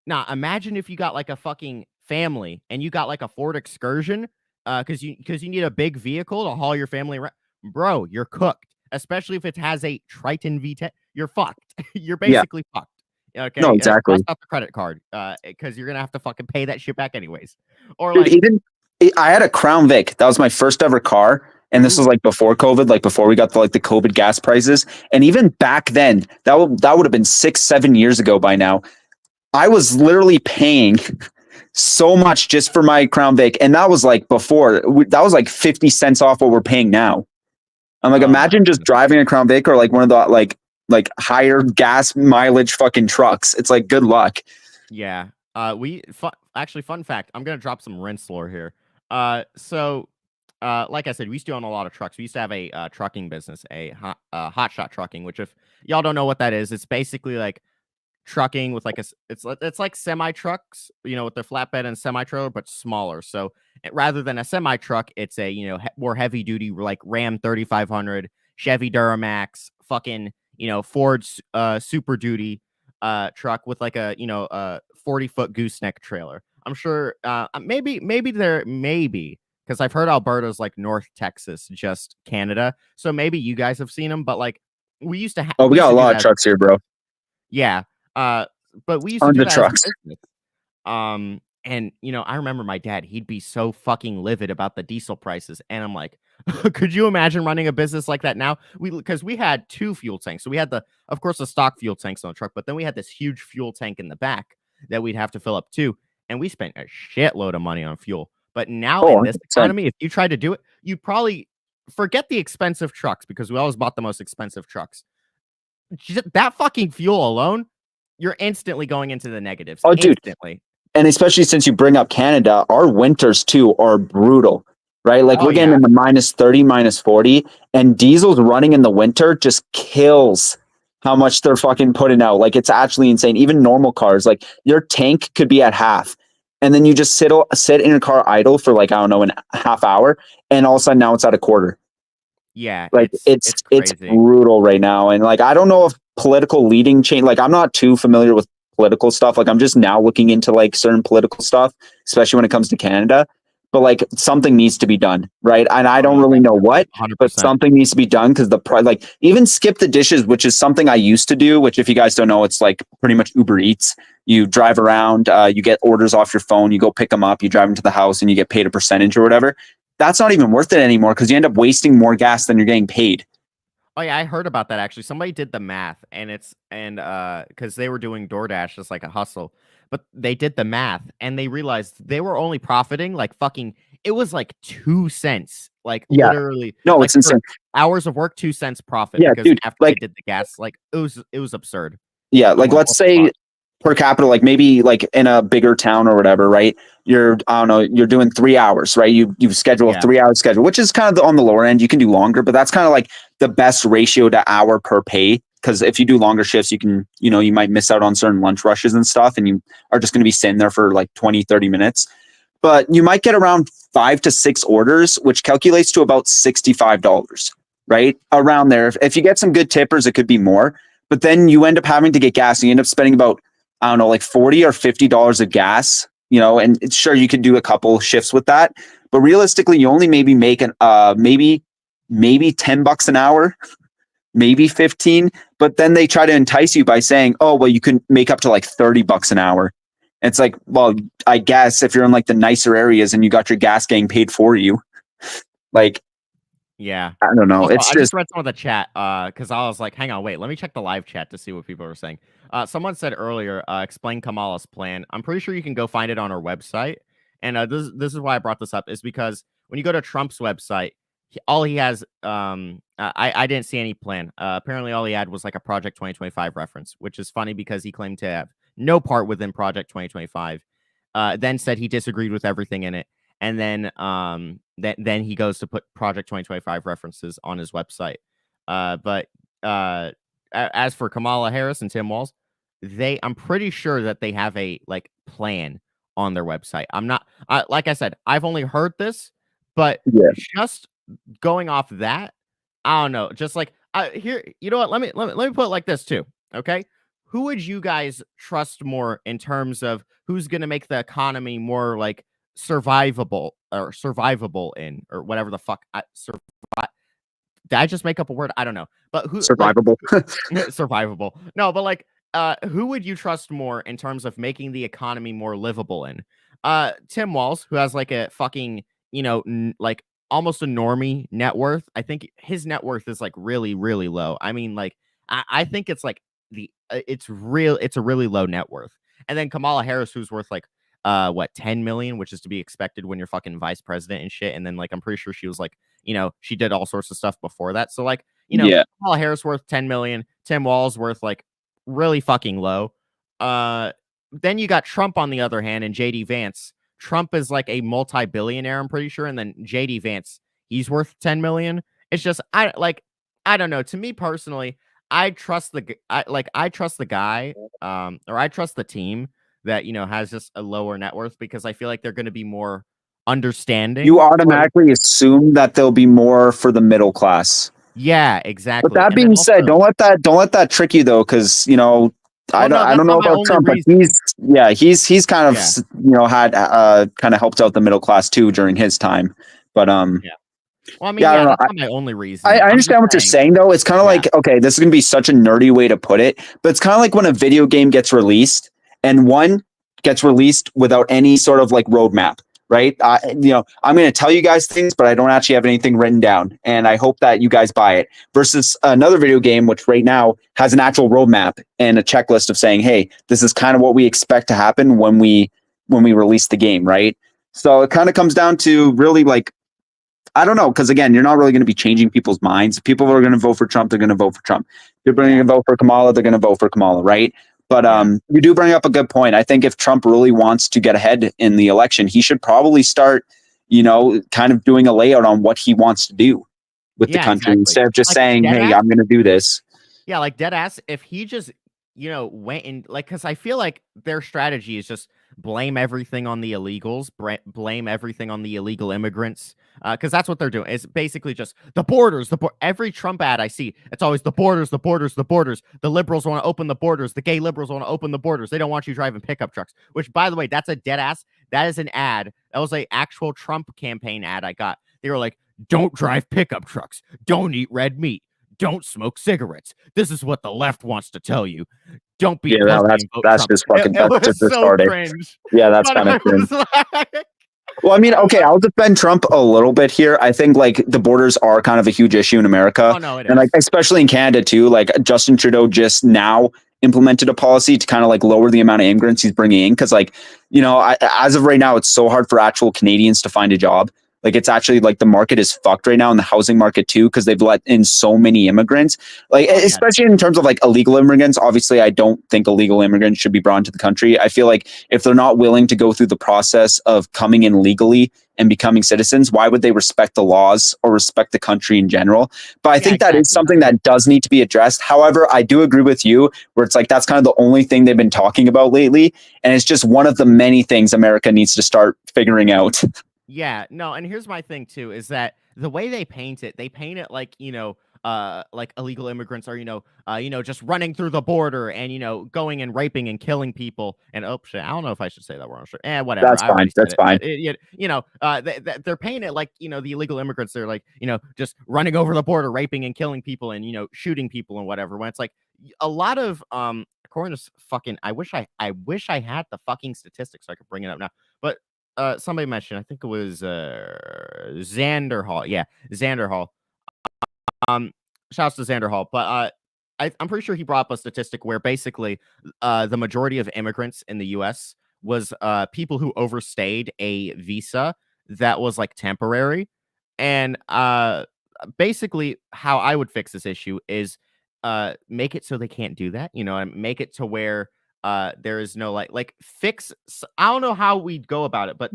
if you got like a fucking family and you got like a Ford Excursion, because you need a big vehicle to haul your family around, bro, you're cooked. Especially if it has a Triton V10, you're fucked. You're basically fucked. Okay, no, exactly. Cross out the credit card, because you're gonna have to fucking pay that shit back anyways. Or dude, like, I had a Crown Vic. That was my first ever car, and this was like before COVID, like before we got the COVID gas prices. And even back then, that would have been 6-7 years ago by now. I was literally paying so much just for my Crown Vic, and that was like before. That was like 50 cents off what we're paying now. I'm like, imagine just driving a Crown Vic or like one of the like higher gas mileage fucking trucks. It's like, good luck. Yeah. Actually, fun fact, I'm going to drop some rinse lore here. So, like I said, we used to own a lot of trucks. We used to have a trucking business, a hotshot trucking, which if y'all don't know what that is, it's basically like trucking with like it's like semi trucks, with the flatbed and semi trailer, but smaller. So rather than a semi truck, it's a, more heavy duty, like Ram 3500, Chevy Duramax, fucking, Ford Super Duty truck with like a 40-foot gooseneck trailer. I'm sure maybe because I've heard Alberta's like North Texas, just Canada. So maybe you guys have seen them, but like we used to have. Oh, we got a lot of trucks here, bro. Yeah, but we used to do that trucks. And I remember my dad, he'd be so fucking livid about the diesel prices. And I'm like, could you imagine running a business like that now? Because we had 2 fuel tanks. So we had of course, the stock fuel tanks on the truck, but then we had this huge fuel tank in the back that we'd have to fill up too. And we spent a shitload of money on fuel. But now in this economy, if you tried to do it, you'd probably forget the expensive trucks because we always bought the most expensive trucks. That fucking fuel alone, you're instantly going into the negatives. Oh, instantly. Dude. And especially since you bring up Canada, our winters too are brutal. right? Like Oh, we're getting yeah. in the -30, -40, and diesels running in the winter just kills how much they're fucking putting out. Like it's actually insane. Even normal cars, like your tank could be at half, and then you just sit in a car idle for like I don't know, a half hour, and all of a sudden now it's at a quarter. Yeah, Like it's it's crazy. brutal right now, and like I don't know if political leading change. Like I'm not too familiar with political stuff. Like I'm just now looking into like certain political stuff, especially when it comes to Canada. But like something needs to be done, right? And I Oh, don't no, really know what, definitely, but 100%. something needs to be done because like even skip the dishes, which is something I used to do. Which if you guys don't know, it's like pretty much Uber Eats. You drive around, you get orders off your phone, you go pick them up, you drive them to the house, and you get paid a percentage or whatever. That's not even worth it anymore because you end up wasting more gas than you're getting paid. Oh, yeah, I heard about that actually. Somebody did the math and because they were doing DoorDash as like a hustle, but they did the math and they realized they were only profiting like fucking it was like 2 cents. Like Yeah, literally no, like it's for insane. hours of work, 2 cents profit Yeah, because dude. after they Like, did the gas, like it was absurd. yeah, I'm like like, let's what the fuck? say per capita, like maybe like in a bigger town or whatever, right? You're I don't know, you're doing 3 hours, right? You schedule a Yeah. 3 hour schedule, which is kind of on the lower end. You can do longer, but that's kind of like the best ratio to hour per pay. Because if you do longer shifts, you can, you might miss out on certain lunch rushes and stuff, and you are just going to be sitting there for like 20, 30 minutes. But you might get around 5 to 6 orders, which calculates to about $65, right? Around there. If you get some good tippers, it could be more. But then you end up having to get gas and you end up spending about, I don't know, like $40 or $50 of gas, and it's sure you could do a couple shifts with that. But realistically, you only maybe make maybe $10 an hour, maybe 15. But then they try to entice you by saying, oh, well, you can make up to like $30 an hour. And it's like, well, I guess if you're in like the nicer areas and you got your gas getting paid for you, like, Yeah. I don't know. Also, It's I just, just read some of the chat because I was like, hang on, wait, let me check the live chat to see what people are saying. Someone said earlier, explain Kamala's plan. I'm pretty sure you can go find it on her website. And this is why I brought this up is because when you go to Trump's website, all he has, I didn't see any plan. Apparently, all he had was like a Project 2025 reference, which is funny because he claimed to have no part within Project 2025. Then said he disagreed with everything in it, and then he goes to put Project 2025 references on his website. But as for Kamala Harris and Tim Walz, I'm pretty sure that they have a like plan on their website. I'm not, like I said, I've only heard this, but yeah. just going off that, I don't know. Just like here, you know what? Let me put it like this too. Okay, who would you guys trust more in terms of who's going to make the economy more like survivable in or whatever the fuck? Did I just make up a word? I don't know. But who like Survivable. survivable? No, but like who would you trust more in terms of making the economy more livable in? Tim Walz, who has like a fucking, like almost a normie net worth. I think his net worth is like really, really low. I mean, like I think it's like it's a really low net worth. And then Kamala Harris, who's worth like what 10 million, which is to be expected when you're fucking vice president and shit. And then like I'm pretty sure she was like, she did all sorts of stuff before that. So like, Yeah. Kamala Harris worth 10 million, Tim Walz worth like really fucking low. Then you got Trump on the other hand and JD Vance. Trump is like a multi-billionaire, I'm pretty sure, and then JD Vance, he's worth 10 million. It's just I don't know. To me personally, I trust I trust the guy or I trust the team that has just a lower net worth because I feel like they're going to be more You understanding. automatically assume that there'll be more for the middle class. Yeah, But exactly. that And then being said, also, don't let that trick you though, because well, no, I that's don't know not my about only Trump, but reason. he's kind of Yeah, had kind of helped out the middle class too during his time. But yeah. Well, I mean, yeah, I don't yeah, know. that's not my only I reasoning. I'm just understand what you're saying. saying though. It's kind of Yeah, like, okay, this is gonna be such a nerdy way to put it, but it's kind of like when a video game gets released and one gets released without any sort of like roadmap, right? I'm gonna tell you guys things, but I don't actually have anything written down, and I hope that you guys buy it. Versus another video game, which right now has an actual roadmap and a checklist of saying, hey, this is kind of what we expect to happen when we release the game, right? So it kind of comes down to really like I don't know, because again, you're not really going to be changing people's minds. If people are going to vote for Trump, they're going to vote for Trump. If they're going yeah, to vote for Kamala, they're going to vote for Kamala, right? But yeah, you do bring up a good point. I think if Trump really wants to get ahead in the election, he should probably start, kind of doing a layout on what he wants to do with the country instead of just Like, saying, hey, I'm going to do this. Yeah, like dead ass. If he just, went in, like, because I feel like their strategy is just blame everything on the illegals, blame everything on the illegal immigrants, because that's what they're doing. It's basically just the borders. Every Trump ad I see, it's always the borders, the borders, the borders. The liberals want to open the borders. The gay liberals want to open the borders. They don't want you driving pickup trucks. Which, by the way, that's a dead ass. That is an ad. That was an actual Trump campaign ad I got. They were like, "Don't drive pickup trucks. Don't eat red meat. Don't smoke cigarettes. This is what the left wants to tell you. Don't be that's just fucking that's just retarded. Cringe. Yeah, that's kind of cringe. Well, I mean, okay, I'll defend Trump a little bit here. I think like the borders are kind of a huge issue in America. Oh, no, it and like especially in Canada too. Like Justin Trudeau just now implemented a policy to kind of like lower the amount of immigrants he's bringing in, because like as of right now, it's so hard for actual Canadians to find a job. Like it's actually like the market is fucked right now, and the housing market too, because they've let in so many immigrants. Like especially in terms of like illegal immigrants. Obviously, I don't think illegal immigrants should be brought into the country. I feel like if they're not willing to go through the process of coming in legally and becoming citizens, why would they respect the laws or respect the country in general? But I think that is something that does need to be addressed. However, I do agree with you where it's like that's kind of the only thing they've been talking about lately, and it's just one of the many things America needs to start figuring out. Yeah, no, and here's my thing too, is that the way they paint it like, like illegal immigrants are, just running through the border and, going and raping and killing people. And oh shit, I don't know if I should say that wrong. Sure. Whatever. That's fine. That's fine. They're painting it like, the illegal immigrants, they're like, just running over the border, raping and killing people and, shooting people and whatever. When it's like a lot of according to fucking I wish I had the fucking statistics so I could bring it up now. But somebody mentioned, I think it was Xander Hall. Yeah, Xander Hall. Shouts to Xander Hall. But I'm pretty sure he brought up a statistic where basically the majority of immigrants in the US was people who overstayed a visa that was like temporary. And basically how I would fix this issue is make it so they can't do that, and make it to where there is no like fix. I don't know how we'd go about it, but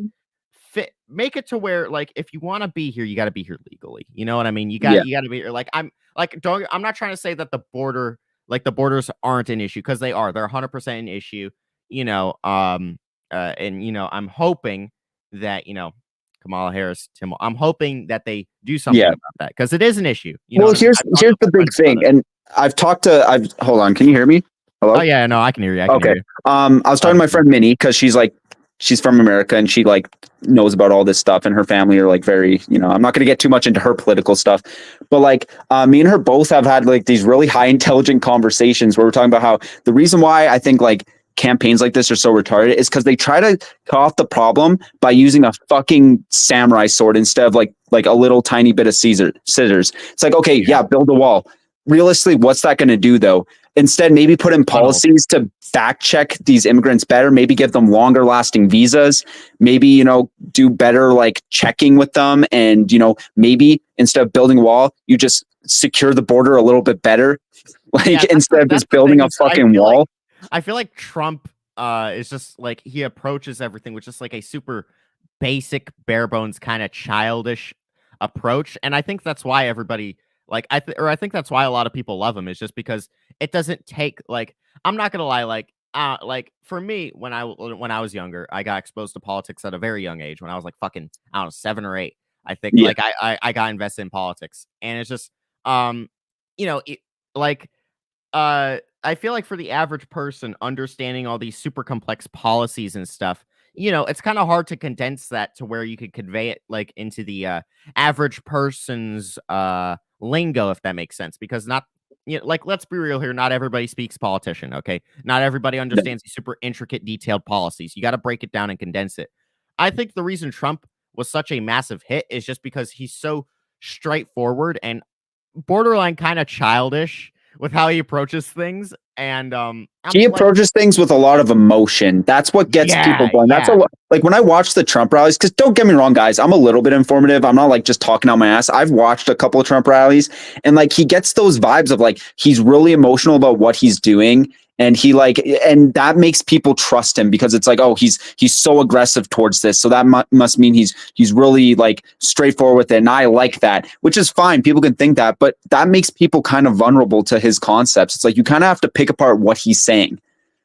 make it to where like if you want to be here, you got to be here legally. You know what I mean? You got to be here. Like I'm not trying to say that the borders aren't an issue, because they are. They're 100% an issue. And I'm hoping that Kamala Harris, Tim. I'm hoping that they do something about that, because it is an issue. Well, here's the big thing, and hold on. Can you hear me? Hello? Oh yeah, no, I can hear you. Okay. I was talking to my friend Minnie, because she's from America and she like knows about all this stuff, and her family are like very, I'm not going to get too much into her political stuff, but like me and her both have had like these really high intelligent conversations where we're talking about how the reason why I think like campaigns like this are so retarded is because they try to cut off the problem by using a fucking samurai sword instead of like a little tiny bit of scissors. It's like, okay, yeah, build a wall. Realistically, what's that going to do though? Instead, maybe put in policies to fact check these immigrants better, maybe give them longer lasting visas, maybe, do better like checking with them. And, maybe instead of building a wall, you just secure the border a little bit better. Like instead of just building a fucking wall. I feel like Trump is just like, he approaches everything with just like a super basic, bare bones kind of childish approach. And I think that's why everybody I think that's why a lot of people love him, is just because it doesn't take like, I'm not gonna lie, like for me, when I was younger, I got exposed to politics at a very young age. When I was like fucking, I don't know, 7 or 8, I think. Like I got invested in politics, and it's just I feel like for the average person understanding all these super complex policies and stuff, it's kind of hard to condense that to where you could convey it like into the average person's lingo, if that makes sense, because not like, let's be real here, not everybody speaks politician. Okay, not everybody understands these super intricate detailed policies. You got to break it down and condense it. I think the reason Trump was such a massive hit is just because he's so straightforward and borderline kind of childish with how he approaches things. And he approaches things with a lot of emotion. That's what gets people going. That's like when I watch the Trump rallies, because don't get me wrong, guys, I'm a little bit informative. I'm not like just talking out my ass. I've watched a couple of Trump rallies, and like he gets those vibes of like he's really emotional about what he's doing, and and that makes people trust him because it's like, oh, he's so aggressive towards this, so that must mean he's really like straightforward with it, and I like that, which is fine. People can think that, but that makes people kind of vulnerable to his concepts. It's like you kind of have to pick apart what he's saying,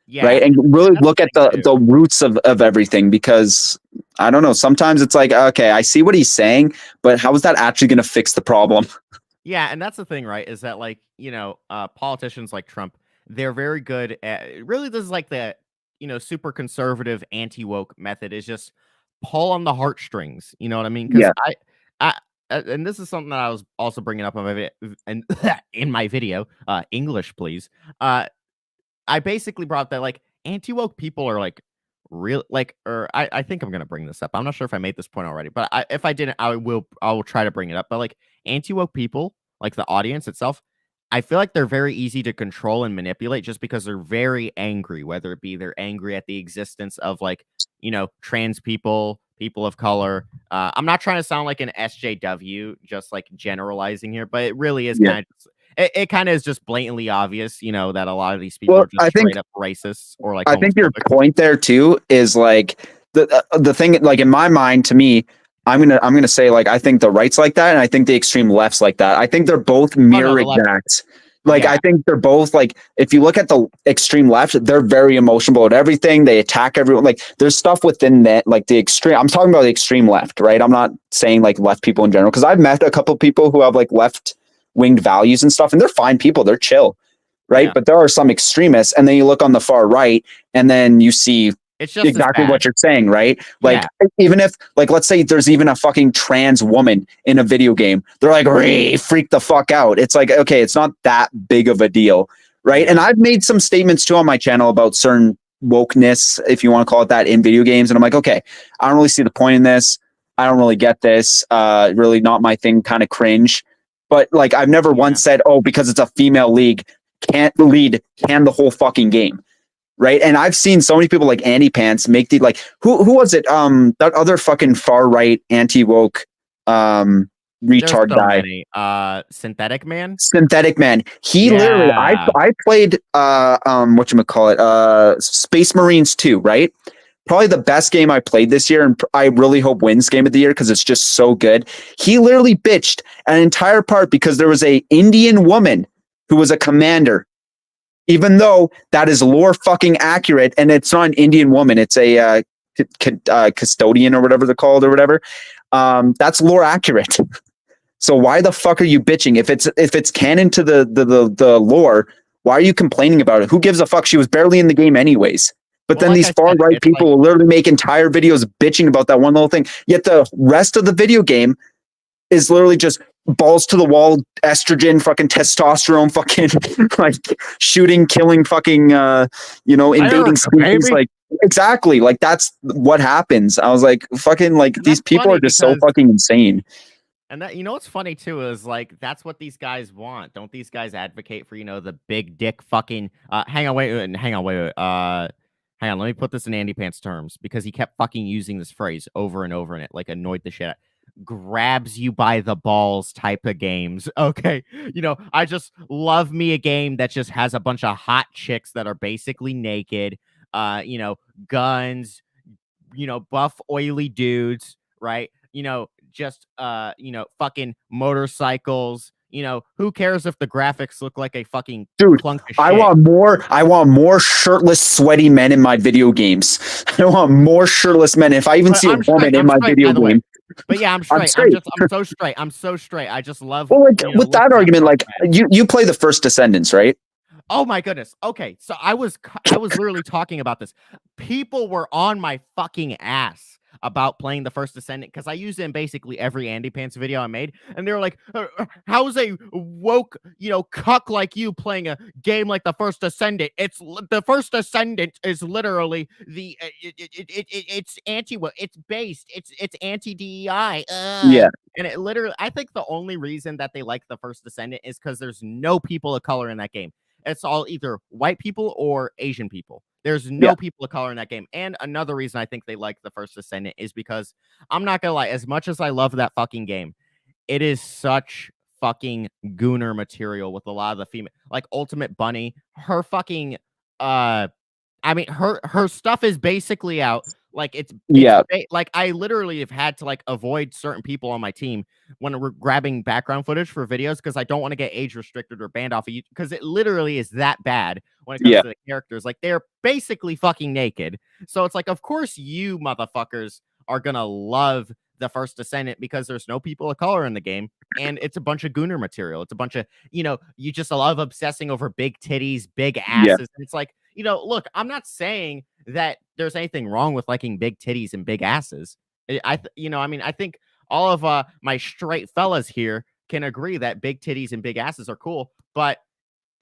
Yeah, right, and really that's look the at thing, too. the roots of everything, because I don't know, sometimes it's like, okay, I see what he's saying, but how is that actually going to fix the problem? Yeah, and that's the thing, right? Is that like, politicians like Trump, they're very good at really this is like the, super conservative anti-woke method is just pull on the heartstrings. You know what I mean? Because Yeah. I and this is something that I was also bringing up on my and in my video, English, please. I basically brought that like anti-woke people are like real like or I think I'm gonna bring this up. I'm not sure if I made this point already, but if I didn't, I will try to bring it up. But like anti-woke people, like the audience itself, I feel like they're very easy to control and manipulate just because they're very angry, whether it be they're angry at the existence of like, trans people, people of color. I'm not trying to sound like an SJW, just like generalizing here, but it really is Yeah. kind of it kind of is just blatantly obvious, that a lot of these people Well, are just straight up racists or like I think your homophobic. point there too is like the thing, like in my mind, to me, I'm gonna say, like, I think the right's like that, and I think the extreme left's like that. I think they're both Oh no, mirror the left, exact. Like, yeah, I think they're both like, if you look at the extreme left, they're very emotional about everything. They attack everyone. Like, there's stuff within that, like the extreme. I'm talking about the extreme left, right? I'm not saying like left people in general, because I've met a couple of people who have like left winged values and stuff, and they're fine people. They're chill, right? yeah. But there are some extremists, and then you look on the far right, and then you see It's just as exactly what bad. you're saying, right? Like, Yeah. even if, like, let's say there's even a fucking trans woman in a video game, they're like, freak the fuck out. It's like, okay, it's not that big of a deal, right? And Yeah. I've made some statements too on my channel about certain wokeness, if you want to call it that, in video games. And I'm like, okay, I don't really see the point in this. I don't really get this. Really not my thing, kind of cringe. But like, I've never Yeah. once said, oh, because it's a female league, can't the lead can the whole fucking game, right? And I've seen so many people like Andy Pants make the, like, who was it? That other fucking far right anti woke There's retard so guy, many. Synthetic Man? Synthetic Man. He literally, Yeah. I played whatchamacallit, Space Marines 2, right? Probably the best game I played this year, and I really hope wins game of the year because it's just so good. He literally bitched an entire part because there was a Indian woman who was a commander, even though that is lore fucking accurate, and it's not an Indian woman, it's a custodian or whatever they're called or whatever. That's lore accurate. So why the fuck are you bitching if it's canon to the lore? Why are you complaining about it? Who gives a fuck? She was barely in the game anyways. But Well, then like these I far said, right it's people like will literally make entire videos bitching about that one little thing. Yet the rest of the video game is literally just balls to the wall, estrogen, fucking testosterone, fucking like shooting, killing, fucking invading America, species. baby. Like, exactly, like that's what happens. I was like, fucking, like, And these that's people funny are just so because fucking insane. and that what's funny too is like that's what these guys want. Don't these guys advocate for, the big dick fucking hang on, wait. Hang on, let me put this in Andy Pants terms because he kept fucking using this phrase over and over and it like annoyed the shit out. Grabs you by the balls type of games. Okay. I just love me a game that just has a bunch of hot chicks that are basically naked, guns, buff, oily dudes, right? Just fucking motorcycles. Who cares if the graphics look like a fucking Dude, clunk of I shit? want more shirtless, sweaty men in my video games. I want more shirtless men. If I even But see a I'm straight. woman in I'm my straight, video by the way. game, But yeah, I'm I'm straight. straight. I'm so straight. I'm so straight. I just love, Well, like, with that looking at argument, strong like, men. you play the first Descendants, right? Oh my goodness. Okay, so I was literally talking about this. People were on my fucking ass about playing the first Descendant because I used it in basically every Andy Pants video I made, and they were like, "How's a woke, cuck like you playing a game like the first Descendant? The first Descendant is literally it's anti what it's based. It's anti DEI. Yeah, And it literally, I think the only reason that they like the first Descendant is because there's no people of color in that game. It's all either white people or Asian people. There's yeah, no people of color in that game. And another reason I think they like the first Descendant is because I'm not gonna lie, as much as I love that fucking game, it is such fucking gooner material with a lot of the female, like Ultimate Bunny, her fucking I mean, her stuff is basically out. Like Yeah. like I literally have had to like avoid certain people on my team when we're grabbing background footage for videos because I don't want to get age restricted or banned off of you because it literally is that bad when it comes Yeah. to the characters. Like they're basically fucking naked. So it's like, of course you motherfuckers are gonna love the First Descendant because there's no people of color in the game and it's a bunch of gooner material. It's a bunch of, you just love obsessing over big titties, big Yeah. asses. And it's like, look, I'm not saying that there's anything wrong with liking big titties and big asses. I mean, I think all of my straight fellas here can agree that big titties and big asses are cool, but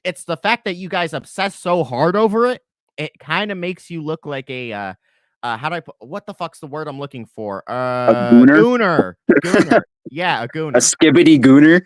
it's the fact that you guys obsess so hard over it. It kind of makes you look like a how do I put what the fuck's the word I'm looking for? A gooner, Gooner. Yeah, a a gooner. skibbity gooner.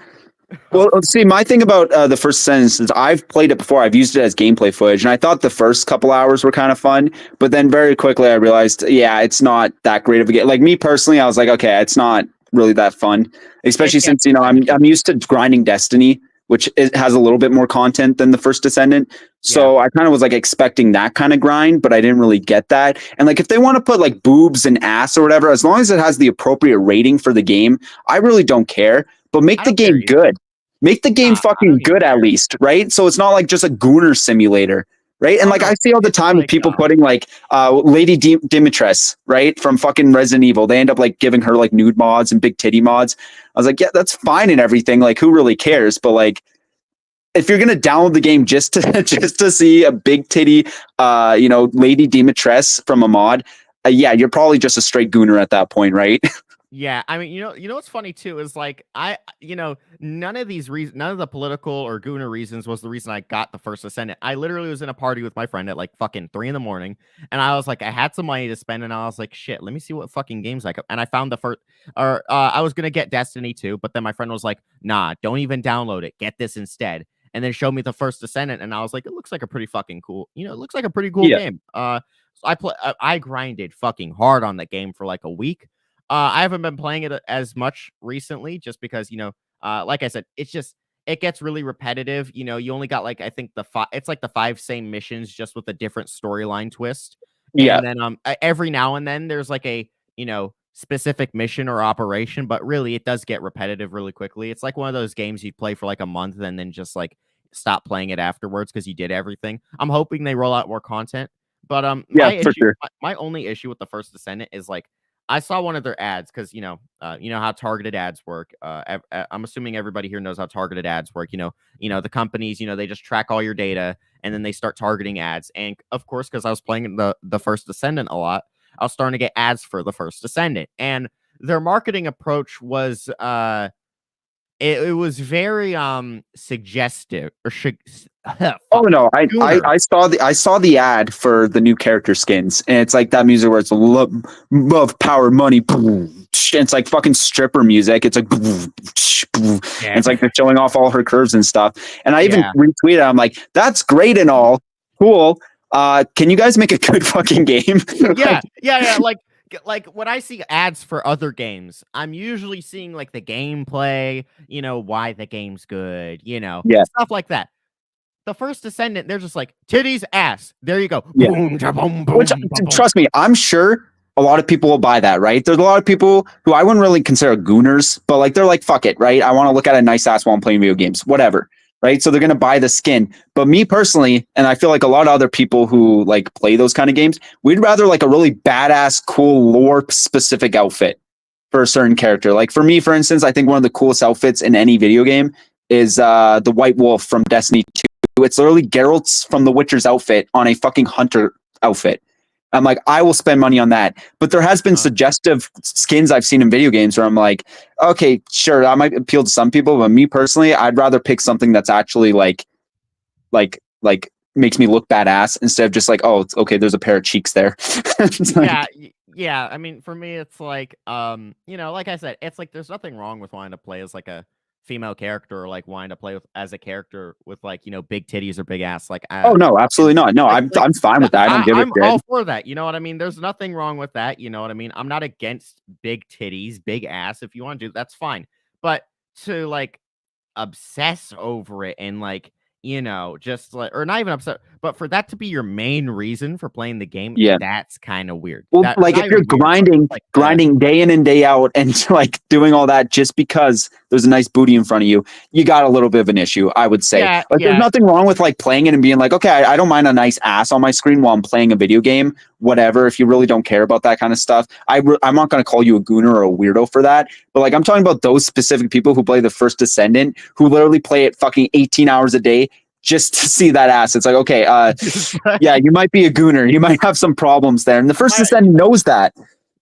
Well, let's see. My thing about the First Sentence is I've played it before. I've used it as gameplay footage, and I thought the first couple hours were kind of fun. But then very quickly, I realized, yeah, it's not that great of a game. Like me personally, I was like, okay, it's not really that fun. Especially It gets since I'm used to grinding Destiny, which has a little bit more content than the First Descendant. So I kind of was like expecting that kind of grind, but I didn't really get that. And like if they want to put like boobs and ass or whatever, as long as it has the appropriate rating for the game, I really don't care. But make I the don't care game either. good. Make the game I fucking don't even good at care. least, right? So it's not like just a gooner simulator, right? And Oh like I no, see all the it's time with like people putting like Lady Dimitress, right, from fucking Resident Evil. They end up like giving her like nude mods and big titty mods. I was like, yeah, that's fine and everything. Like, who really cares? But like, if you're gonna download the game just to just to see a big titty, Lady Dimitress from a mod, yeah, you're probably just a straight gooner at that point, right? Yeah, I mean, what's funny too is like none of these reasons, none of the political or gooner reasons was the reason I got the First Ascendant. I literally was in a party with my friend at like fucking 3 in the morning, and I was like, I had some money to spend, and I was like, shit, let me see what fucking games I could. And I found the first, or I was gonna get Destiny 2, but then my friend was like, nah, don't even download it, get this instead. And then showed me the First Descendant, and I was like, it looks like a pretty fucking cool, it looks like a pretty cool Yeah. game. So I grinded fucking hard on the game for like a week. I haven't been playing it as much recently just because, like I said, it gets really repetitive. You only got like I think it's like the 5 same missions just with a different storyline twist. Yeah. And then every now and then there's like a, specific mission or operation, but really it does get repetitive really quickly. It's like one of those games you play for like a month and then just like stop playing it afterwards because you did everything. I'm hoping they roll out more content. But Yeah, for sure. my only issue with the First Descendant is like I saw one of their ads because you know how targeted ads work. I'm assuming everybody here knows how targeted ads work. The companies, they just track all your data and then they start targeting ads. And of course, because I was playing the First Descendant a lot, I was starting to get ads for the First Descendant, and their marketing approach was it was very suggestive or Oh no, Gooner. I saw the ad for the new character skins, and it's like that music where it's love, power, money, boom. And it's like fucking stripper music. It's like boom, boom. And it's like they're showing off all her curves and stuff. And I even Yeah. retweeted. I'm like, that's great and all, cool. Can you guys make a good fucking game? Yeah. Like when I see ads for other games, I'm usually seeing like the gameplay, why the game's good, Yeah. stuff like that. The First Descendant, they're just like titties, ass. There you go. Yeah. Boom, boom, boom, Which, boom. trust me, I'm sure a lot of people will buy that, right? There's a lot of people who I wouldn't really consider gooners, but like they're like, fuck it, right? I want to look at a nice ass while I'm playing video games, whatever, right? So they're gonna buy the skin. But me personally, and I feel like a lot of other people who like play those kind of games, we'd rather like a really badass, cool lore specific outfit for a certain character. Like for me, for instance, I think one of the coolest outfits in any video game is the White Wolf from Destiny 2. It's literally Geralt's from The Witcher's outfit on a fucking hunter outfit. I'm like, I will spend money on that. But there has been suggestive skins I've seen in video games where I'm like, okay, sure, that might appeal to some people, but me personally, I'd rather pick something that's actually like makes me look badass instead of just like, oh, it's okay, there's a pair of cheeks there. Yeah. I mean, for me, it's like, like I said, it's like there's nothing wrong with wanting to play as like a female character or like wanting to play as a character with like big titties or big ass. Like, oh no, absolutely not. No, I'm fine with that. I don't give a I'm shit. all for that. You know what I mean? There's nothing wrong with that. You know what I mean? I'm not against big titties, big ass. If you want to do that's fine. But to like obsess over it and like you know, just like, or not even upset, but for that to be your main reason for playing the game, Yeah. that's kind of weird. Well, That, like not if you're even weird, but grinding, like grinding day in and day out, and like doing all that just because there's a nice booty in front of you, you got a little bit of an issue, I would say. yeah, Like, there's nothing wrong with like playing it and being like, okay, I don't mind a nice ass on my screen while I'm playing a video game. Whatever. If you really don't care about that kind of stuff, I'm not going to call you a gooner or a weirdo for that. But like, I'm talking about those specific people who play the First Descendant, who literally play it fucking 18 hours a day just to see that ass. It's like, okay, yeah, you might be a gooner. You might have some problems there. And the First Descendant knows that.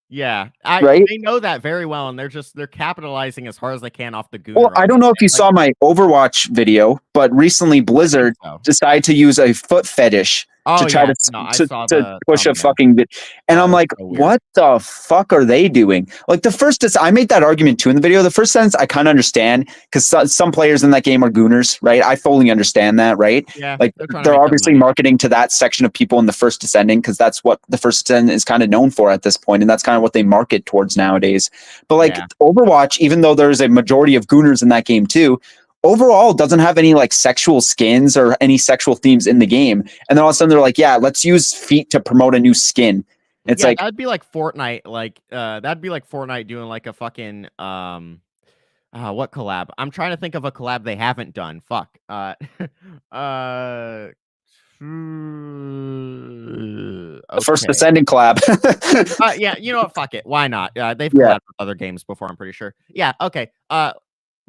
Yeah, right? They know that very well, and they're capitalizing as hard as they can off the gooner. Well, I don't know if you saw my Overwatch video, but recently Blizzard decided to use a foot fetish to try to push a fucking bit. And I'm like, so what the fuck are they doing? Like I made that argument too in the video. The First sentence I kind of understand, because some players in that game are gooners, right? I fully understand that, right? Yeah, like they're obviously marketing to that section of people in the First Descending, because that's what the First Descending is kind of known for at this point, and that's kind of what they market towards nowadays. But like Overwatch, even though there's a majority of gooners in that game too, overall doesn't have any like sexual skins or any sexual themes in the game. And then all of a sudden they're like, yeah, let's use feet to promote a new skin. It's like, that'd be like Fortnite, that'd be like Fortnite doing like a fucking what collab? I'm trying to think of a collab they haven't done. Fuck. The First Descending collab. Yeah, you know what? Fuck it. Why not? They've collabed with other games before, I'm pretty sure. Yeah, okay.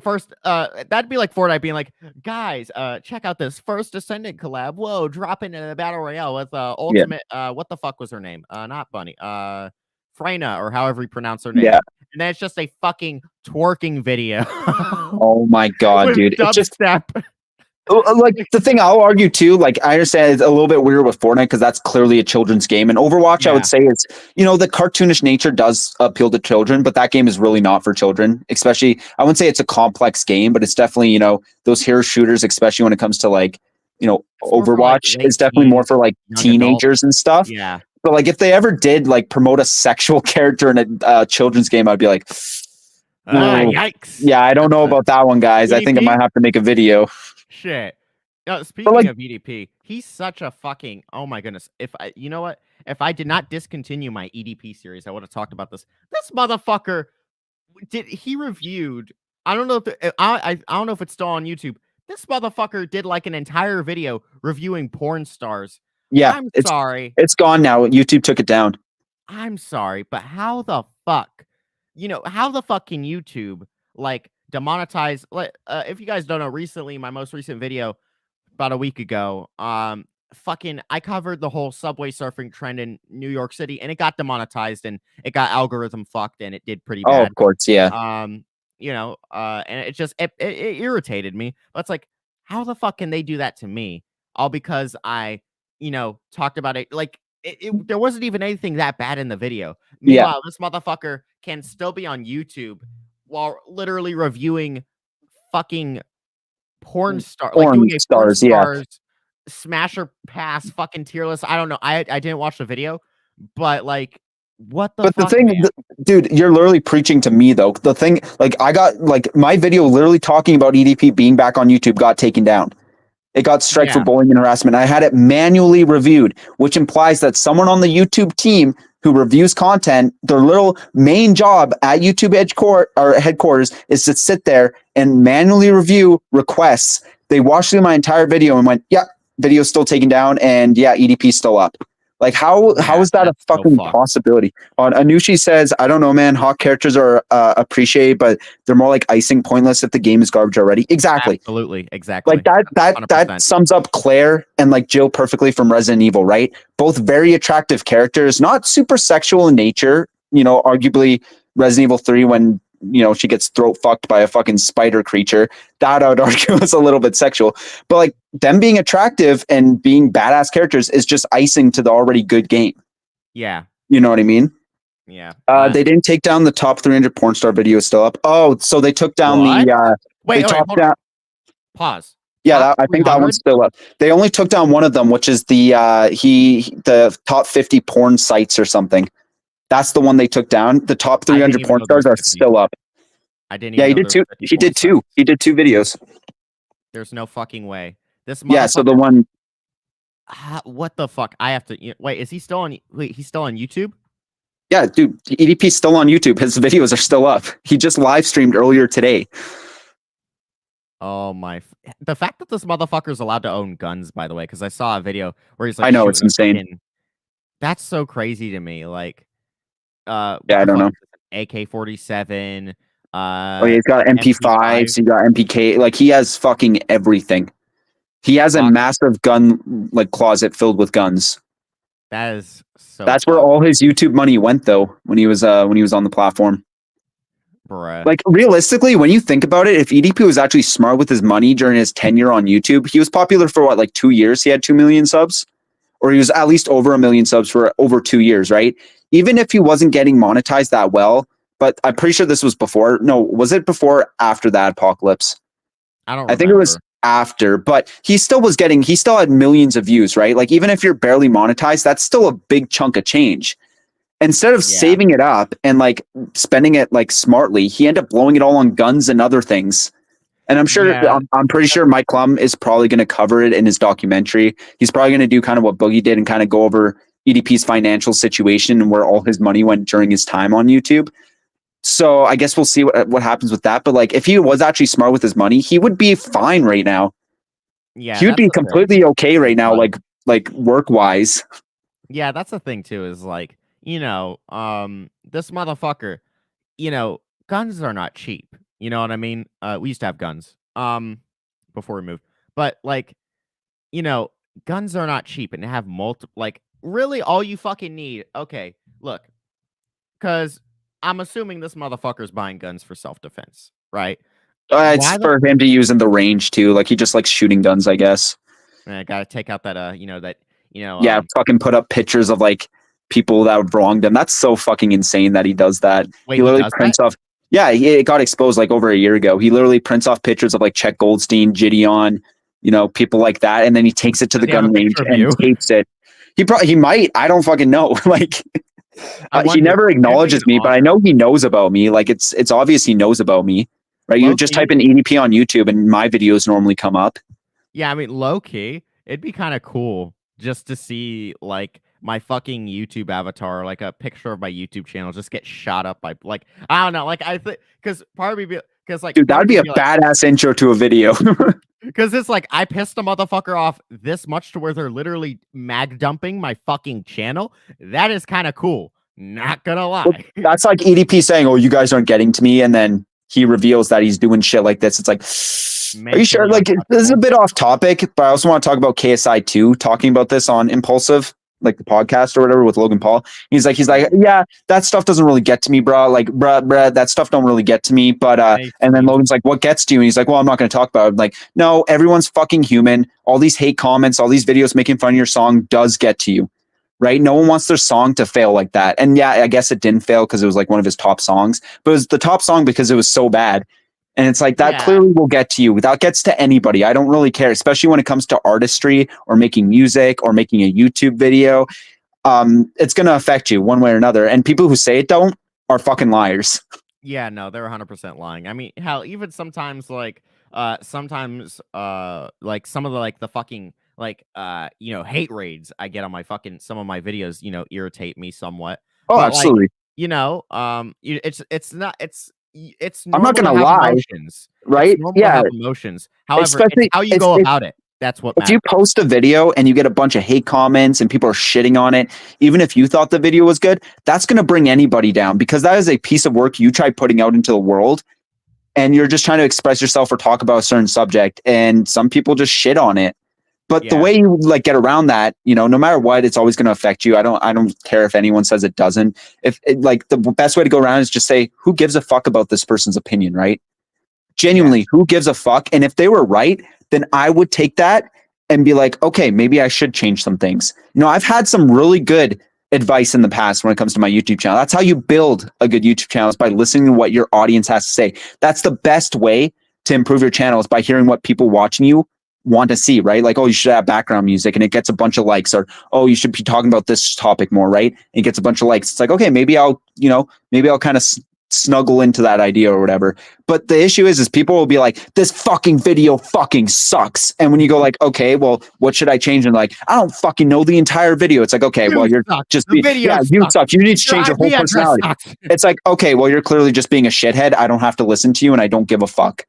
First, that'd be like Fortnite being like, guys, check out this First Descendant collab. Whoa, drop into the battle royale with Ultimate. What the fuck was her name? Not Bunny. Freyna, or however you pronounce her name. Yeah. And then it's just a fucking twerking video. Oh my god, dude! It's just like the thing I'll argue too. Like, I understand it's a little bit weird with Fortnite because that's clearly a children's game, and Overwatch, I would say, is, you know, the cartoonish nature does appeal to children, but that game is really not for children. Especially, I wouldn't say it's a complex game, but it's definitely, you know, those hero shooters, especially when it comes to like, you know, Overwatch is definitely more for like teenagers and stuff. Yeah. But like, if they ever did like promote a sexual character in a children's game, I'd be like, yikes. Yeah, I don't know about that one, guys. EDP? I think I might have to make a video. Shit. Speaking of EDP, he's such a fucking, oh my goodness. You know what? If I did not discontinue my EDP series, I would have talked about this. This motherfucker he reviewed. I don't know if I don't know if it's still on YouTube. This motherfucker did like an entire video reviewing porn stars. Yeah, I'm sorry. It's gone now. YouTube took it down. I'm sorry, but how the fuck? You know, how the fuck can YouTube like demonetize? Like, if you guys don't know, recently, my most recent video about a week ago, fucking, I covered the whole subway surfing trend in New York City, and it got demonetized, and it got algorithm fucked, and it did pretty bad. Oh, of course, yeah. You know, and it just it irritated me. But it's like, how the fuck can they do that to me? All because I, you know, talked about it. Like, there wasn't even anything that bad in the video. Meanwhile, this motherfucker can still be on YouTube while literally reviewing fucking porn stars, smasher pass, fucking tier list. I don't know. I didn't watch the video, but like, what the fuck, the thing, dude, you're literally preaching to me though. The thing, like, I got like my video literally talking about EDP being back on YouTube got taken down. It got strike for bullying and harassment. I had it manually reviewed, which implies that someone on the YouTube team who reviews content, their little main job at YouTube headquarters is to sit there and manually review requests. They watched through my entire video and went, yeah, video's still taken down, and yeah, EDP's still up. Like, how is that a fucking possibility? Anushi says, I don't know, man. Hot characters are appreciated, but they're more like icing, pointless if the game is garbage already. Exactly. Absolutely. Exactly. Like that sums up Claire and like Jill perfectly from Resident Evil, right? Both very attractive characters, not super sexual in nature. You know, arguably Resident Evil 3 when, you know, she gets throat fucked by a fucking spider creature. That I would argue is a little bit sexual. But like them being attractive and being badass characters is just icing to the already good game. Yeah. You know what I mean? Yeah. They didn't take down the top 300 porn star video still up. Oh, so they took down the Pause. Yeah, I think that one's still up. They only took down one of them, which is the top 50 porn sites or something. That's the one they took down. The top 300 porn stars are still up. I didn't. Yeah, he did two. He did two. He did two videos. There's no fucking way This Yeah, so the motherfucker. one, What the fuck? I have to wait. Is he still on? Wait, he's still on YouTube? yeah, dude, EDP's still on YouTube. His videos are still up. He just live streamed earlier today. Oh my! The fact that this motherfucker's allowed to own guns, by the way, because I saw a video where he's I like know, it's shooting a insane. fucking. That's so crazy to me. Like, Yeah, what I the don't fuck? know. AK-47. Oh, yeah, he's got MP5. MP5s, he got MPK. Like, he has fucking everything. He has a Fuck. massive gun like closet filled with guns. That is so. That's where fucked, all his YouTube money went, though, when he was on the platform. bruh. Like, realistically, when you think about it, if EDP was actually smart with his money during his tenure on YouTube, he was popular for what, like 2 years? He had 2 million subs, or he was at least over 1 million subs for over 2 years, right? Even if he wasn't getting monetized that well, but I'm pretty sure this was before. No, was it before or after that apocalypse? I don't I think it was remember. after, but he still had millions of views, right? Like, even if you're barely monetized, that's still a big chunk of change. Instead of Yeah. saving it up and like spending it like smartly, he ended up blowing it all on guns and other things. And I'm sure, Yeah. I'm pretty sure Mike Klum is probably going to cover it in his documentary. He's probably going to do kind of what Boogie did and kind of go over EDP's financial situation and where all his money went during his time on YouTube. So I guess we'll see what happens with that. But like, if he was actually smart with his money, he would be fine right now. Yeah. He would that's be the thing. completely okay right now, Like- like work wise. Yeah, that's the thing too, is like, this motherfucker, guns are not cheap. You know what I mean? We used to have guns, before we moved. But like, guns are not cheap and have like really all you fucking need. Okay, look, because I'm assuming this motherfucker's buying guns for self-defense, right? It's Why the for him to use in the range too. Like, he just likes shooting guns, I guess. I gotta take out that Yeah, fucking put up pictures of like people that have wronged him. That's so fucking insane that he does that. wait, He he literally does prints that? off. Yeah, it got exposed like over a year ago. He literally prints off pictures of like Chet Goldstein, Gideon, people like that, and then he takes it to the Does he have a gun range picture of and you? tapes it. He might. I don't fucking know. Like, I he wonder- never that'd be acknowledges me, but I awesome. know he knows about me. Like, it's obvious he knows about me, right? You just Low-key. type in EDP on YouTube, and my videos normally come up. Yeah, I mean, low key, it'd be kind of cool just to see like my fucking YouTube avatar, like a picture of my YouTube channel, just get shot up by like I don't know, like I think because part of me because like Dude, that would be a badass intro to a video. because it's like I pissed a motherfucker off this much to where they're literally mag dumping my fucking channel. That is kind of cool. Not gonna lie. Well, that's like EDP saying, "Oh, you guys aren't getting to me," and then he reveals that he's doing shit like this. It's like, are you sure? Like, this is a bit off topic, but I also want to talk about KSI 2 talking about this on Impulsive, like the podcast or whatever with Logan Paul. He's like, yeah, that stuff doesn't really get to me, bro. Like, bruh, that stuff don't really get to me. But and then Logan's like, what gets to you? And he's like, well, I'm not going to talk about it. I'm like, no, everyone's fucking human. All these hate comments, all these videos making fun of your song does get to you. Right? No one wants their song to fail like that. And yeah, I guess it didn't fail because it was like one of his top songs, but it was the top song because it was so bad. And it's like, that clearly will get to you. That gets to anybody. I don't really care, especially when it comes to artistry or making music or making a YouTube video. It's going to affect you one way or another. And people who say it don't are fucking liars. Yeah, no, they're 100% lying. I mean, hell, even sometimes like like some of the like the fucking like hate raids I get on my fucking some of my videos, irritate me somewhat. Oh, But, absolutely. It's not it's I'm not normal gonna to have lie, emotions. right? It's normal to Yeah. have emotions. However, Especially it's how you if- go if- about it. That's what If matters. you post a video and you get a bunch of hate comments and people are shitting on it, even if you thought the video was good, that's going to bring anybody down because that is a piece of work you try putting out into the world and you're just trying to express yourself or talk about a certain subject and some people just shit on it. But the Yeah. way you like get around that, no matter what, it's always going to affect you. I don't care if anyone says it doesn't. Like the best way to go around is just say, who gives a fuck about this person's opinion, right? Genuinely, who gives a fuck? And if they were right, then I would take that and be like, okay, maybe I should change some things. I've had some really good advice in the past when it comes to my YouTube channel. That's how you build a good YouTube channel, is by listening to what your audience has to say. That's the best way to improve your channel, is by hearing what people watching you want to see, right? Like, oh, you should have background music and it gets a bunch of likes, or, oh, you should be talking about this topic more, right? And it gets a bunch of likes. It's like, okay, maybe I'll kind of snuggle into that idea or whatever. But the issue is people will be like, this fucking video fucking sucks. And when you go like, okay, well, what should I change? And like, I don't fucking know the entire video. It's like, okay, well, you're just being, yeah, you suck. You need to change your whole personality. It's like, okay, well, you're clearly just being a shithead. I don't have to listen to you and I don't give a fuck.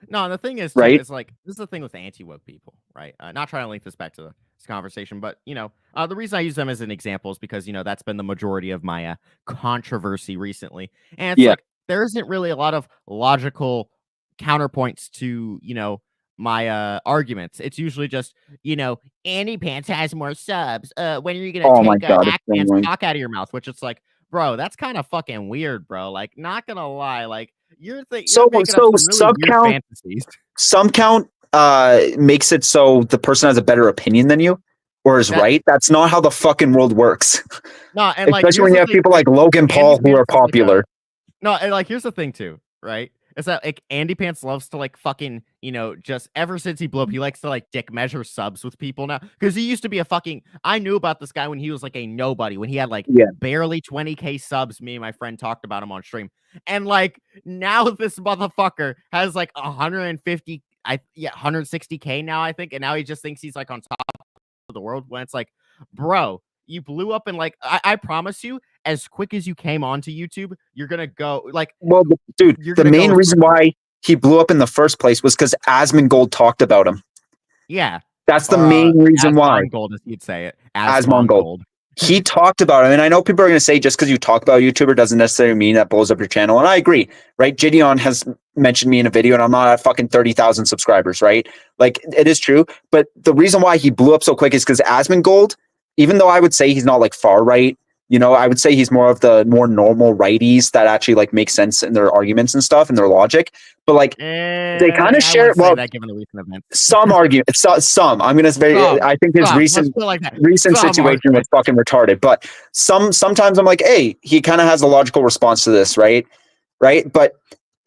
No, the thing is, right? It's like, this is the thing with anti-woke people, right? Not trying to link this back to this conversation, but, you know, the reason I use them as an example is because, you know, that's been the majority of my controversy recently. And it's like, there isn't really a lot of logical counterpoints to, you know, my arguments. It's usually just, you know, Andy Pants has more subs. When are you going to take Hack Pants talk out of your mouth? Which it's like, bro, that's kind of fucking weird, bro. Like, not gonna lie, like you're sub count. Some count makes it so the person has a better opinion than you, or is right. That's not how the fucking world works. No, and like especially when you have people like Logan Paul who are popular. No, and like here's the thing too, right? Is that like Andy Pants loves to like fucking, you know, just ever since he blew up, he likes to like dick measure subs with people now. Because he used to be a fucking, I knew about this guy when he was like a nobody, when he had like barely 20K subs. Me and my friend talked about him on stream. And like now this motherfucker has like 160K now, I think. And now he just thinks he's like on top of the world when it's like, bro, you blew up and like I promise you, as quick as you came onto YouTube, you're gonna go like. Well, dude, the main reason why he blew up in the first place was because Asmongold talked about him. Yeah, that's the main reason why. Asmongold, as you'd say it, Asmongold. He talked about him, and I know people are going to say just because you talk about a YouTuber doesn't necessarily mean that blows up your channel, and I agree, right? Gideon has mentioned me in a video, and I'm not at fucking 30,000 subscribers, right? Like it is true, but the reason why he blew up so quick is because Asmongold, even though I would say he's not like far right, you know, I would say he's more of the more normal righties that actually like make sense in their arguments and stuff and their logic. But like they kind of share. Well, given the recent event. Some arguments, some. I'm gonna say, I think his recent situation was fucking retarded. But sometimes I'm like, hey, he kind of has a logical response to this, right? Right. But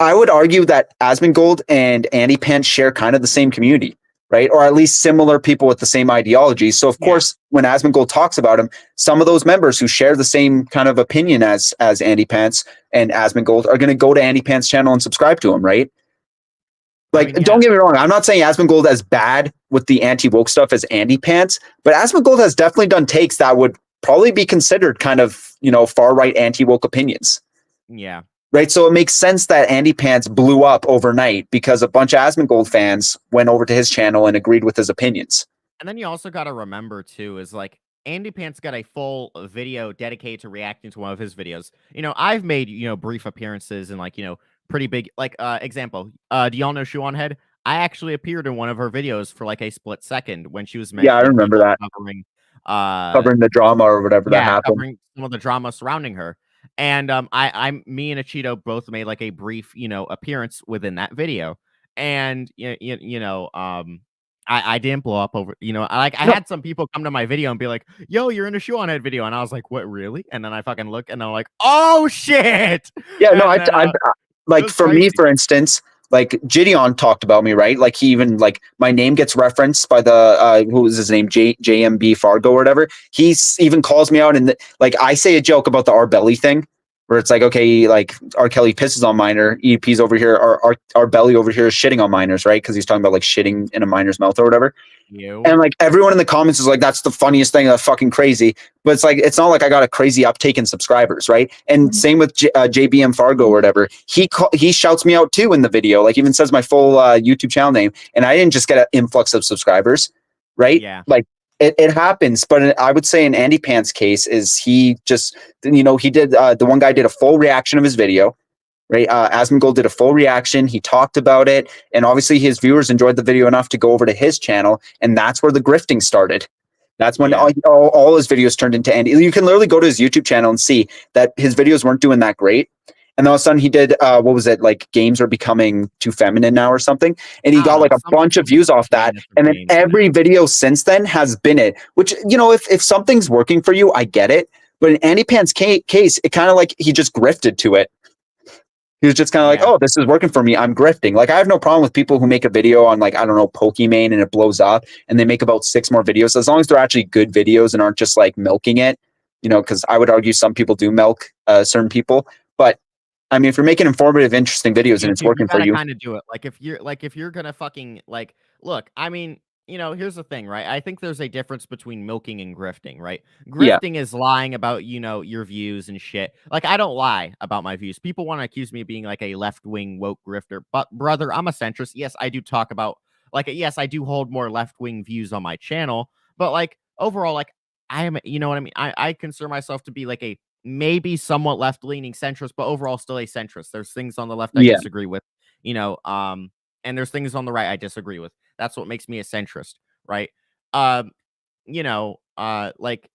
I would argue that Asmongold and Andy Pants share kind of the same community. Right, or at least similar people with the same ideology. So of course, when Asmongold talks about him, some of those members who share the same kind of opinion as Andy Pants and Asmongold are going to go to Andy Pants' channel and subscribe to him, right? Like, don't get me wrong, I'm not saying Asmongold as bad with the anti-woke stuff as Andy Pants, but Asmongold has definitely done takes that would probably be considered kind of, you know, far-right anti-woke opinions. Yeah. Right, so it makes sense that Andy Pants blew up overnight because a bunch of Asmongold fans went over to his channel and agreed with his opinions. And then you also got to remember too, is like Andy Pants got a full video dedicated to reacting to one of his videos. You know, I've made, you know, brief appearances and like, you know, pretty big, like example. Do y'all know Shoe on Head? I actually appeared in one of her videos for like a split second when she was I remember that covering the drama or whatever that happened. Covering some of the drama surrounding her. And me and Achito both made like a brief, you know, appearance within that video. And you know, I didn't blow up over, you know, I had some people come to my video and be like, yo, you're in a Shoe on Head video. And I was like, what, really? And then I fucking look and I'm like, oh shit. Yeah, no, I like for crazy. Me, for instance, like Gideon talked about me, right? Like he even like my name gets referenced by the who was his name, JMB Fargo or whatever. He even calls me out, and like I say a joke about the R Belly thing, where it's like, okay, like R Kelly pisses on minor, EP's over here, our Belly over here is shitting on minors, right? Because he's talking about like shitting in a minor's mouth or whatever. And like everyone in the comments is like, that's the funniest thing, that's fucking crazy. But it's like, it's not like I got a crazy uptake in subscribers, right? And same with JBM Fargo or whatever. He shouts me out too in the video, like even says my full YouTube channel name. And I didn't just get an influx of subscribers, right? Yeah. Like it happens. But I would say in Andy Pants' case is he just, you know, he did, the one guy did a full reaction of his video. Right, Asmongold did a full reaction. He talked about it, and obviously his viewers enjoyed the video enough to go over to his channel, and that's where the grifting started. That's when all his videos turned into Andy. You can literally go to his YouTube channel and see that his videos weren't doing that great. And then all of a sudden he did, what was it, like games are becoming too feminine now or something, and he got like a bunch of views off that. And then every video since then has been it. Which, you know, if something's working for you, I get it. But in Andy Pants' case, it kind of like he just grifted to it. He was just kind of like, oh, this is working for me. I'm grifting. Like, I have no problem with people who make a video on, like, I don't know, Pokimane and it blows up and they make about 6 more videos, as long as they're actually good videos and aren't just like milking it, you know, because I would argue some people do milk certain people. But I mean, if you're making informative, interesting videos and it's YouTube, working you for gotta you, kind of do it. If you're gonna fucking like look, I mean, here's the thing, right? I think there's a difference between milking and grifting, right? yeah, Grifting is lying about, your views and shit. Like I don't lie about my views. People want to accuse me of being like a left-wing woke grifter, but brother, I'm a centrist. Yes, I do talk about yes, I do hold more left-wing views on my channel, but like overall, like I am, you know what I mean? I consider myself to be like a maybe somewhat left-leaning centrist, but overall still a centrist. There's things on the left I yeah. disagree with, and there's things on the right I disagree with. That's what makes me a centrist, right? Um, like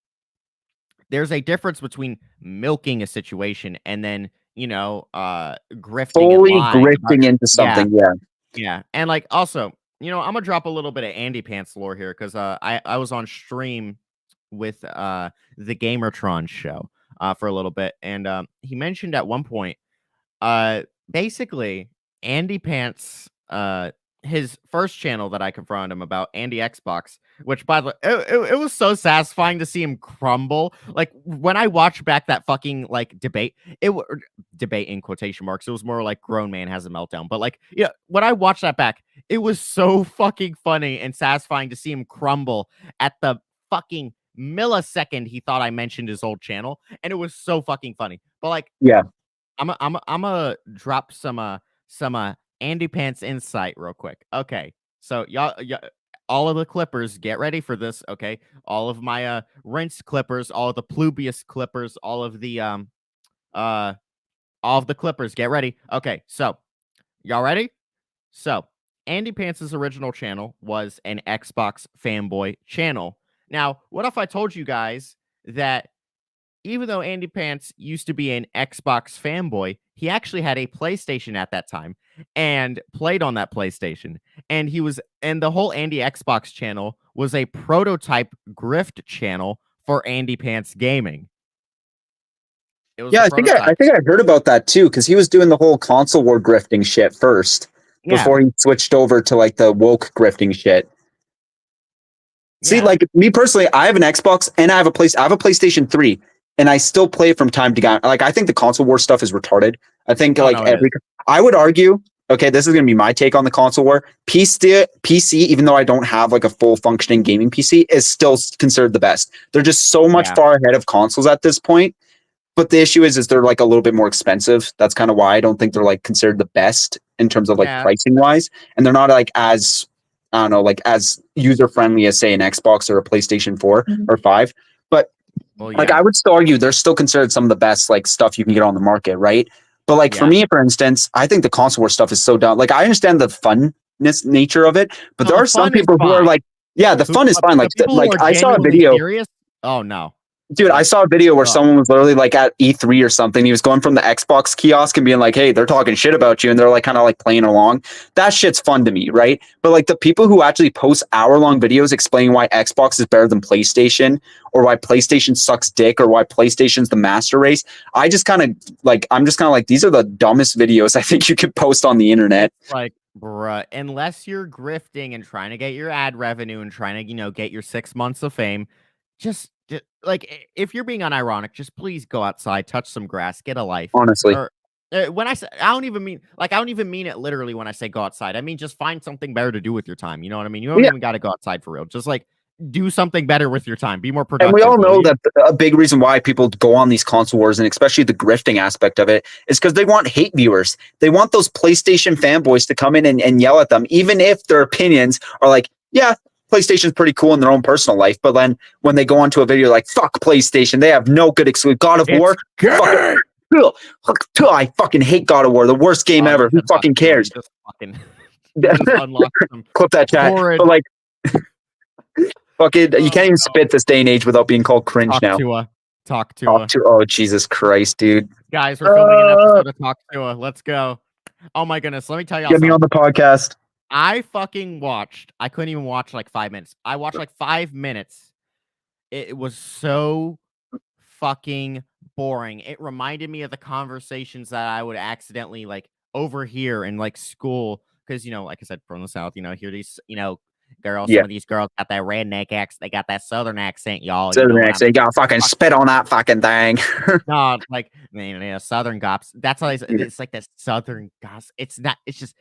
there's a difference between milking a situation and then, grifting and Fully lying about grifting your into yeah, something. Yeah, yeah. And like also, I'm gonna drop a little bit of Andy Pants lore here because I was on stream with the Gamertron show for a little bit, and he mentioned at one point basically, Andy Pants, his first channel that I confronted him about, Andy Xbox, which by the way, it was so satisfying to see him crumble. Like when I watched back that fucking like debate, debate in quotation marks. It was more like grown man has a meltdown. But like, yeah, when I watched that back, it was so fucking funny and satisfying to see him crumble at the fucking millisecond he thought I mentioned his old channel, and it was so fucking funny. But like yeah. I'm a drop some Andy Pants insight real quick. Okay, so y'all, all of the clippers, get ready for this. Okay, all of my rinse clippers, all of the plubious clippers, uh all of the clippers, get ready. Okay, so y'all ready? So Andy Pants' original channel was an Xbox fanboy channel. Now, what if I told you guys that even though Andy Pants used to be an Xbox fanboy, he actually had a PlayStation at that time and played on that PlayStation. And the whole Andy Xbox channel was a prototype grift channel for Andy Pants Gaming. It was Yeah, the I prototype. think I heard about that too, because he was doing the whole console war grifting shit first Yeah, before he switched over to like the woke grifting shit. See, yeah. like me personally, I have an Xbox and I have a PlayStation 3, and I still play it from time to time. Like I think the console war stuff is retarded. I think Oh like no, it is. I would argue, okay, this is gonna be my take on the console war. PC, even though I don't have like a full functioning gaming PC, is still considered the best. They're just so much Yeah, far ahead of consoles at this point. But the issue is they're like a little bit more expensive. That's kind of why I don't think they're like considered the best in terms of like yeah. pricing wise. And they're not like as I don't know, like as user friendly as say an Xbox or a PlayStation 4 or 5. But Well, like yeah, I would still argue they're still considered some of the best like stuff you can get on the market, right? But like for yeah. me, for instance, I think the console war stuff is so dumb. Like I understand the funness nature of it, but No, there the are some fun is people who are fine. like, yeah, the fun is fine. The people who Like are I saw a genuinely video. serious. Oh no, Dude, I like, saw a video where ugh. someone was literally like at E3 or something. He was going from the Xbox kiosk and being like, "Hey, they're talking shit about you," and they're like kind of like playing along. That shit's fun to me, right? But like the people who actually post hour-long videos explaining why Xbox is better than PlayStation, or why PlayStation sucks dick, or why PlayStation's the master race, I'm just kind of like, these are the dumbest videos I think you could post on the internet. It's like, bruh, unless you're grifting and trying to get your ad revenue and trying to, get your 6 months of fame, like if you're being unironic, just please go outside, touch some grass, get a life. Honestly, Or when I say I don't even mean it literally when I say go outside. I mean just find something better to do with your time. You know what I mean? You don't yeah. even got to go outside for real. Just like do something better with your time. Be more And we productive, all will know you? that a big reason why people go on these console wars, and especially the grifting aspect of it, is because they want hate viewers. They want those PlayStation fanboys to come in and yell at them, even if their opinions are like, yeah, PlayStation's pretty cool in their own personal life. But then when they go onto a video like, fuck PlayStation, they have no good excuse. God of It's War, fuck gay. it. I fucking hate God of War, the worst game Oh, you ever. Who said fuck fucking too. cares? You just fucking you just unlocked some Clip that chat. horrid But like, fucking, you oh can't even no. spit this day and age without being called cringe Talk now. to her. Talk to Talk her. to, oh, Jesus Christ, dude. Guys, we're filming an episode of Talk to her. Let's go. Oh my goodness. Let me tell y'all Get me on something. the podcast. I couldn't even watch like 5 minutes. I watched like 5 minutes. It was so fucking boring. It reminded me of the conversations that I would accidentally like overhear in like school. Cause like I said, from the South, hear these, Girls, Yeah. some of these girls got that redneck accent. They got that southern accent, y'all. So You the know what next I'm day, you gotta fucking spit on that fucking thing. no, like man, yeah, Southern gops. That's how Yeah. it's like the Southern goss. It's not. It's just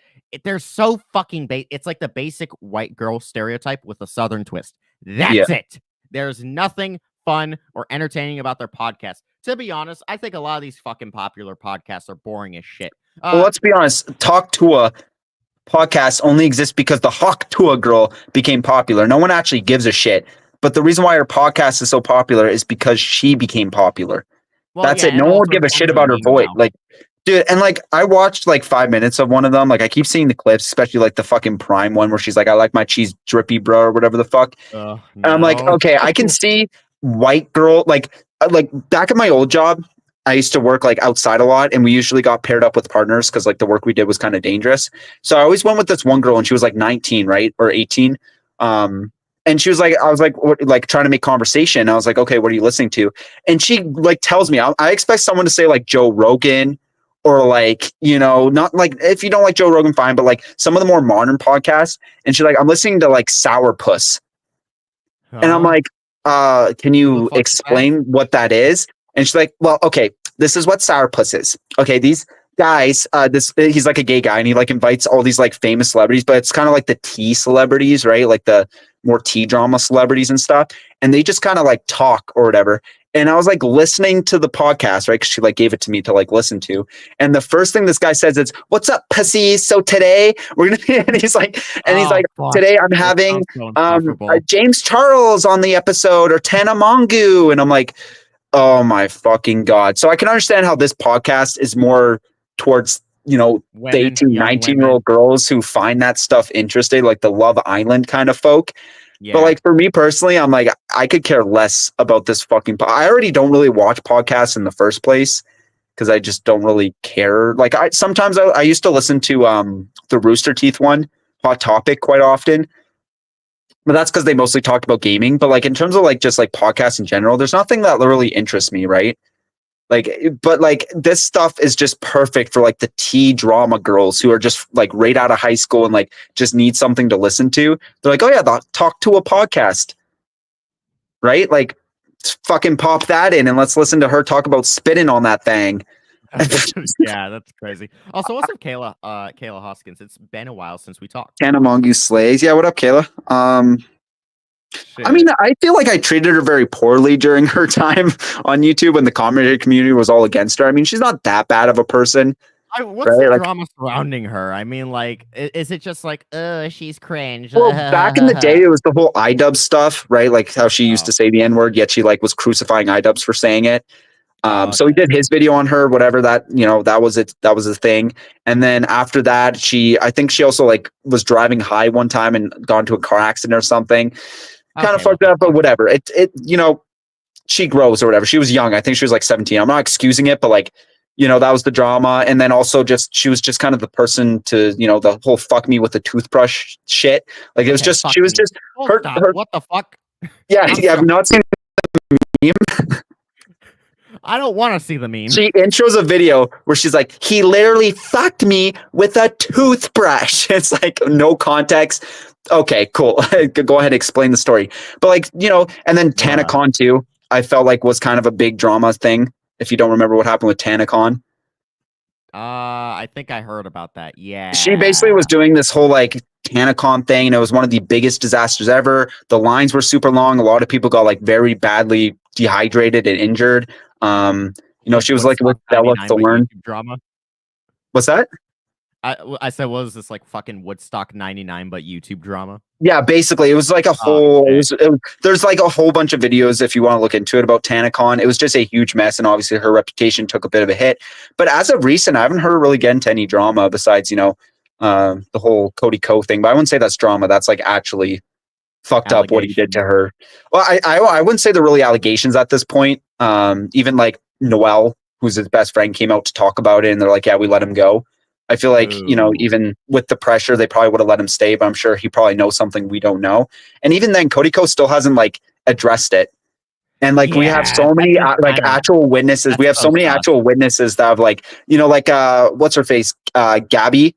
they're so fucking It's like the basic white girl stereotype with a Southern twist. Yeah. That's it. There's nothing fun or entertaining about their podcast. To be honest, I think a lot of these fucking popular podcasts are boring as shit. Well, let's be honest. Talk to a podcast only exists because the Hawk Tua girl became popular. No one actually gives a shit. But the reason why her podcast is so popular is because she became popular. well, That's yeah, it. No and one would also give a it's shit almost a about her meme voice. now. Like, dude, and like I watched like 5 minutes of one of them. Like I keep seeing the clips, especially like the fucking Prime one where she's like, "I like my cheese drippy, bro," or whatever the fuck. And I'm like, No. okay, I can see white girl like back at my old job. I used to work like outside a lot, and we usually got paired up with partners because like the work we did was kind of dangerous. So I always went with this one girl, and she was like 19, right, or 18. And she was like, I was like, what, like trying to make conversation. I was like, okay, what are you listening to? And she like tells me, I expect someone to say like Joe Rogan or like, you know, not like if you don't like Joe Rogan, fine, but like some of the more modern podcasts. And she's like, I'm listening to like Sourpuss. And I'm Huh? like, can Who the you fuck is that? explain what that is? And she's like, well, okay, this is what Sourpuss is. Okay, these guys, he's like a gay guy and he like invites all these like famous celebrities, but it's kind of like the tea celebrities, right? Like the more tea drama celebrities and stuff. And they just kind of like talk or whatever. And I was like listening to the podcast, right? Because she like gave it to me to like listen to. And the first thing this guy says is, "What's up, pussies? So today we're gonna," and he's like, Oh, fuck. "Today I'm That having sounds so insufferable. James Charles on the episode or Tana Mongeau," and I'm like, "Oh my fucking god!" So I can understand how this podcast is more towards the Women, 18, young 19-year-old girls who find that stuff interesting, like the Love Island kind of folk. Yeah. But like for me personally, I'm like, I could care less about this fucking. I already don't really watch podcasts in the first place because I just don't really care. Like I used to listen to the Rooster Teeth one, Hot Topic, quite often. But that's because they mostly talked about gaming. But like in terms of like just like podcasts in general, there's nothing that really interests me, right? But like this stuff is just perfect for like the tea drama girls who are just like right out of high school and like just need something to listen to. They're like, oh yeah, talk to a podcast, right? Like fucking pop that in and let's listen to her talk about spitting on that thing. Yeah, that's crazy. Also, what's up, Kayla Hoskins? It's been a while since we talked. Tana Mongeau slays. Yeah, what up, Kayla? I mean, I feel like I treated her very poorly during her time on YouTube when the comedy community was all against her. I mean, she's not that bad of a person. What's right? the Like, drama surrounding her? I mean, like, is it just like, she's cringe? well, back in the day, it was the whole iDubbbz stuff, right? Like how she used to say the N-word, yet she like was crucifying iDubbbz for saying it. So he did his video on her, whatever that, that was it. That was a thing. And then after that, I think she also like was driving high one time and got into a car accident or something. Kind of fucked up, but whatever. She grows or whatever. She was young. I think she was like 17. I'm not excusing it, but like, that was the drama. And then also she was just kind of the person to, the whole fuck me with the toothbrush shit. Like it was just, she was just her, what the fuck? Yeah. I've not seen the meme. I don't want to see the meme. She intros a video where she's like, he literally fucked me with a toothbrush. It's like no context. Okay, cool. Go ahead, explain the story. But like, and then TanaCon too, I felt like was kind of a big drama thing. If you don't remember what happened with TanaCon. I think I heard about that. Yeah. She basically was doing this whole like TanaCon thing, and it was one of the biggest disasters ever. The lines were super long. A lot of people got like very badly dehydrated and injured. She was like with Bella Thorne. Drama. What's that? I said, what was this like fucking Woodstock 99 but YouTube drama? Yeah, basically, it was like a whole. There's like a whole bunch of videos if you want to look into it about TanaCon. It was just a huge mess, and obviously her reputation took a bit of a hit. But as of recent, I haven't heard her really get into any drama besides the whole Cody Ko thing. But I wouldn't say that's drama. That's like actually fucked up what he did to her. Well, I wouldn't say they're really allegations at this point. Even like Noel, who's his best friend, came out to talk about it, and they're like, "Yeah, we let him go." I feel like, even with the pressure, they probably would have let him stay, but I'm sure he probably knows something we don't know. And even then, Cody Ko still hasn't like addressed it. And like, we have so many like actual witnesses. We have so many actual witnesses that have like, what's her face? Gabby.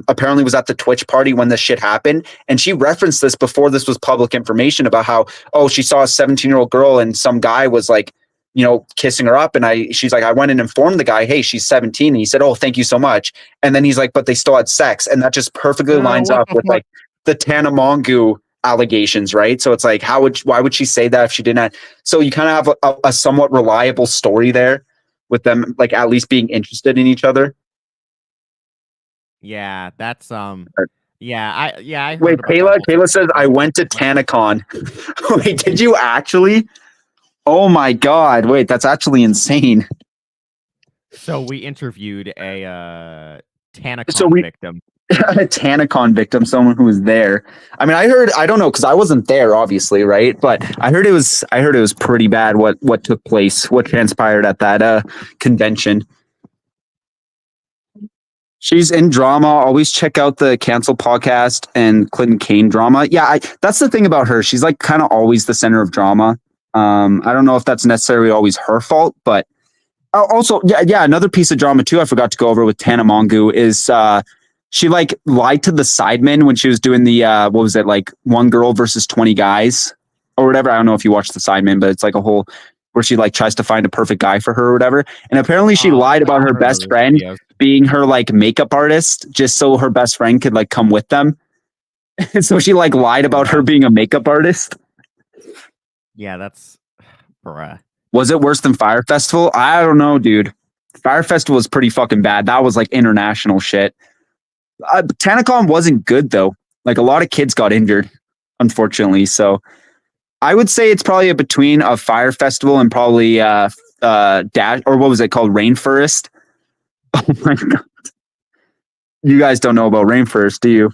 apparently was at the Twitch party when this shit happened. And she referenced this before this was public information about how, oh, she saw a 17-year-old girl and some guy was like, you know, kissing her up. And she's like, I went and informed the guy, hey, she's 17. And he said, oh, thank you so much. And then he's like, but they still had sex. And that just perfectly lines up with like the Tana Mongeau allegations, right? So it's like, why would she say that if she didn't? So you kind of have a somewhat reliable story there with them, like at least being interested in each other. Yeah, that's I heard Wait, Kayla says I went to TanaCon. Wait, did you actually? Oh my god! Wait, that's actually insane. So we interviewed a TanaCon victim. A TanaCon victim, someone who was there. I mean, I don't know, because I wasn't there, obviously, right? But I heard it was pretty bad what took place, what transpired at that convention. She's in drama. Always check out the Cancel podcast and Clinton Kane drama. Yeah, that's the thing about her. She's like kind of always the center of drama. I don't know if that's necessarily always her fault, but also, yeah. Another piece of drama too I forgot to go over with Tana Mongeau is she like lied to the Sidemen when she was doing the what was it, like 1 girl versus 20 guys or whatever. I don't know if you watched the Sidemen, but it's like a whole where she like tries to find a perfect guy for her or whatever. And apparently she lied about her best friend being her like makeup artist just so her best friend could like come with them. So she like lied about her being a makeup artist. Yeah, that's bruh. Was it worse than Fire Festival? I don't know, dude. Fire Festival was pretty fucking bad. That was like international shit. TanaCon wasn't good though. Like a lot of kids got injured, unfortunately. So I would say it's probably between a Fire Festival and probably Dash, or what was it called? Rainforest. Oh my god. You guys don't know about Rainforest, do you?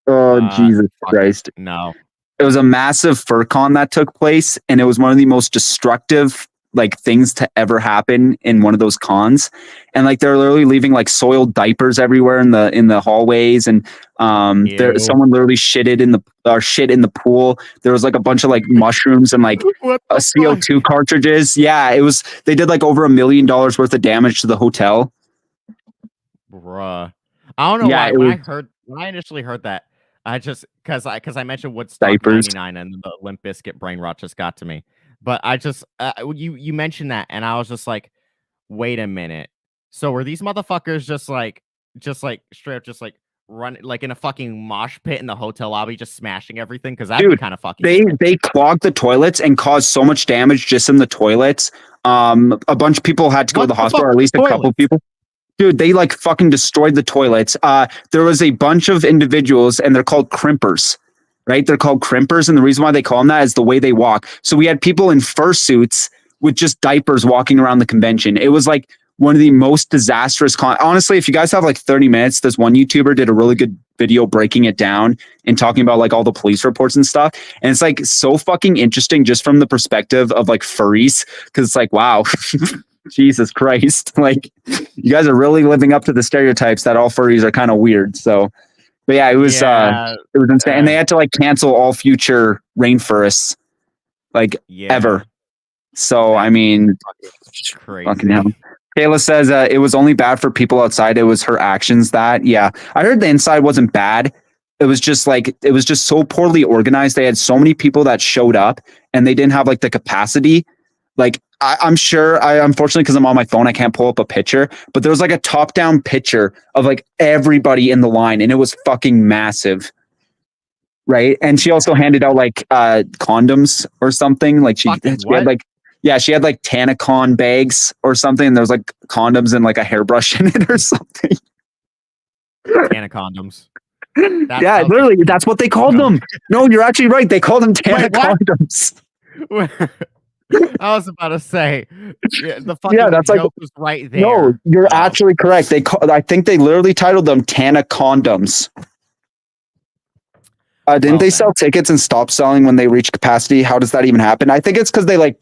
Oh Jesus Christ. No. It was a massive FurCon that took place, and it was one of the most destructive like things to ever happen in one of those cons. And like they're literally leaving like soiled diapers everywhere in the hallways, and someone literally shit in the pool. There was like a bunch of like mushrooms and like CO2 cartridges. Yeah, it was. They did like over $1 million worth of damage to the hotel. Bruh, I don't know why. When I initially heard that, I just because I mentioned Woodstock 99 and the Limp Bizkit brain rot just got to me. But I just you mentioned that, and I was just like, wait a minute. So were these motherfuckers just like straight up just like run like in a fucking mosh pit in the hotel lobby, just smashing everything? Because that'd be kind of fucking. They clogged the toilets and caused so much damage just in the toilets. A bunch of people had to go to the hospital, or at least a couple people. Dude, they like fucking destroyed the toilets. There was a bunch of individuals, and they're called crimpers, right? They're called crimpers, and the reason why they call them that is the way they walk. So we had people in fursuits with just diapers walking around the convention. It was like one of the most disastrous honestly, if you guys have like 30 minutes, this one YouTuber did a really good video breaking it down and talking about like all the police reports and stuff. And it's like so fucking interesting just from the perspective of like furries, because it's like, wow. Jesus Christ. Like, you guys are really living up to the stereotypes that all furries are kind of weird. So, but yeah, it was insane. And they had to like cancel all future rainforests, like ever. So, I mean, crazy. Fucking hell. Kayla says it was only bad for people outside. It was her actions that, yeah. I heard the inside wasn't bad. It was just so poorly organized. They had so many people that showed up and they didn't have like the capacity. Like, I'm sure unfortunately, because I'm on my phone, I can't pull up a picture, but there was like a top down picture of like everybody in the line, and it was fucking massive. Right. And she also handed out like condoms or something. Like she had like, yeah, she had like TanaCon bags or something. And there was like condoms and like a hairbrush in it or something. TanaCondoms. Yeah, literally, that's what they called them. No, you're actually right. They called them TanaCondoms. I was about to say, the fucking that's joke like, was right there. No, you're actually correct. I think they literally titled them TanaCondoms. Didn't they sell tickets and stop selling when they reached capacity? How does that even happen? I think it's because they like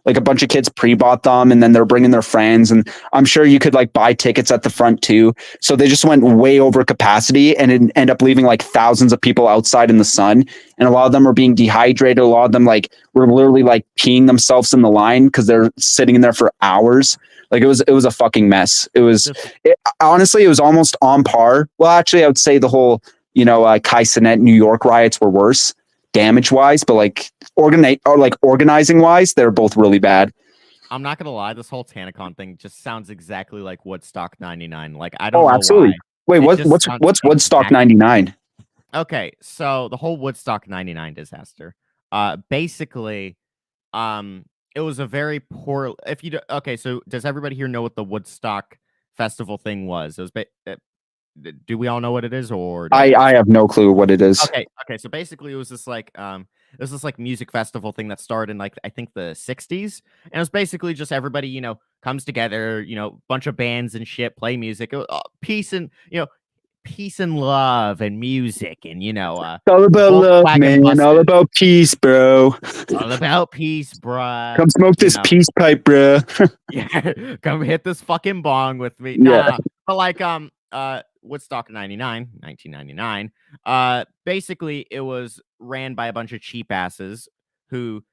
like a bunch of kids pre-bought them, and then they're bringing their friends, and I'm sure you could like buy tickets at the front too. So they just went way over capacity, and it ended up leaving like thousands of people outside in the sun, and a lot of them were being dehydrated. A lot of them like were literally like peeing themselves in the line because they're sitting in there for hours. Like it was a fucking mess. Honestly, it was almost on par. Well, actually, I would say the whole Kai Cenat New York riots were worse damage wise, but like organizing wise, they're both really bad. I'm not gonna lie, this whole TanaCon thing just sounds exactly like Woodstock '99. Like I don't know absolutely. why. Wait, what's Woodstock '99? Okay, so the whole Woodstock '99 disaster. Basically, it was a very poor. Okay, so does everybody here know what the Woodstock festival thing was? It was. Do we all know what it is, or I have no clue what it is? Okay. So basically, it was this like music festival thing that started in like I think the '60s, and it was basically just everybody comes together, bunch of bands and shit, play music, peace and love and music, and all about love, man, all about peace, bro. All about peace, bruh. Come smoke this peace pipe, bro. Yeah, come hit this fucking bong with me. Yeah. But like Woodstock 1999. Basically it was ran by a bunch of cheap asses who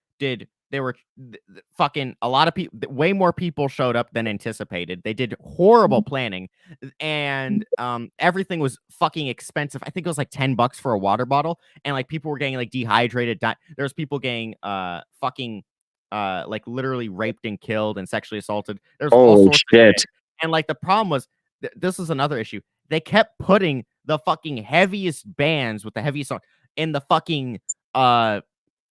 fucking a lot of people, way more people showed up than anticipated. They did horrible planning, and everything was fucking expensive. I think it was like $10 for a water bottle, and like people were getting like dehydrated. There's people getting fucking like literally raped and killed and sexually assaulted. There's all sorts of shit. And like the problem was this is another issue. They kept putting the fucking heaviest bands with the heaviest song in the fucking like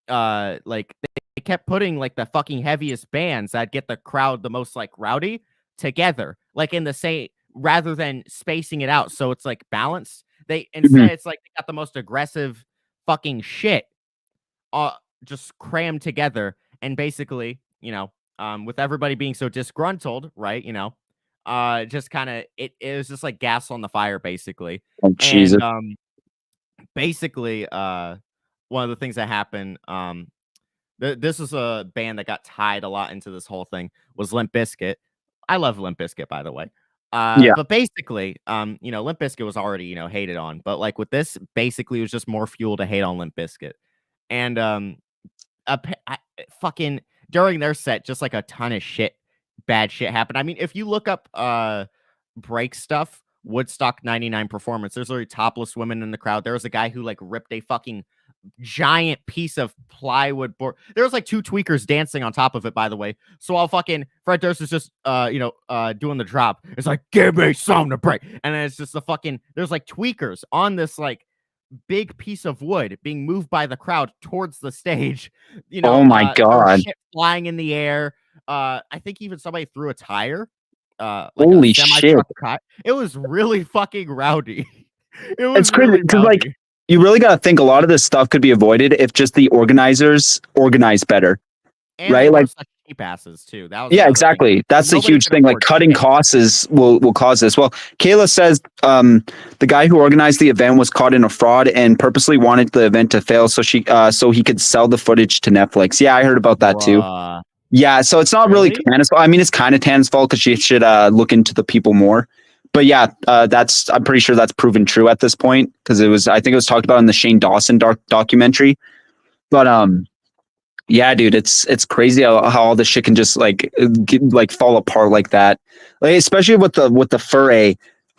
they kept putting like the fucking heaviest bands that get the crowd the most like rowdy together, like in the same, rather than spacing it out so it's like balanced. They instead it's like they got the most aggressive fucking shit just crammed together, and basically with everybody being so disgruntled, right, just kind of it was just like gas on the fire basically. Oh, Jesus. And basically one of the things that happened, this is a band that got tied a lot into this whole thing, was Limp Bizkit. I love Limp Bizkit, by the way. Yeah. But basically Limp Bizkit was already hated on, but like with this, basically it was just more fuel to hate on Limp Bizkit. And fucking during their set, just like a ton of bad shit happened. I mean, if you look up break stuff, Woodstock '99 performance, there's literally topless women in the crowd. There was a guy who like ripped a fucking giant piece of plywood board. There was like two tweakers dancing on top of it, by the way. So while fucking Fred Durst is just doing the drop, it's like, give me something to break. And then it's just there's like tweakers on this like big piece of wood being moved by the crowd towards the stage. Oh my God. Shit flying in the air. I think even somebody threw a tire. Like holy shit. It was really fucking rowdy. It's crazy because like you really got to think a lot of this stuff could be avoided if just the organizers organize better. And right? Like cheap asses too. Exactly. Thing. That's the huge thing. Like cutting costs will cause this. Well, Kayla says the guy who organized the event was caught in a fraud and purposely wanted the event to fail so he could sell the footage to Netflix. Yeah, I heard about that too. Yeah, so it's not really Tana's fault. I mean, it's kind of Tana's fault because she should look into the people more. But yeah, I'm pretty sure that's proven true at this point because I think it was talked about in the Shane Dawson documentary. But yeah, dude, it's crazy how all this shit can just like fall apart like that. Like especially with the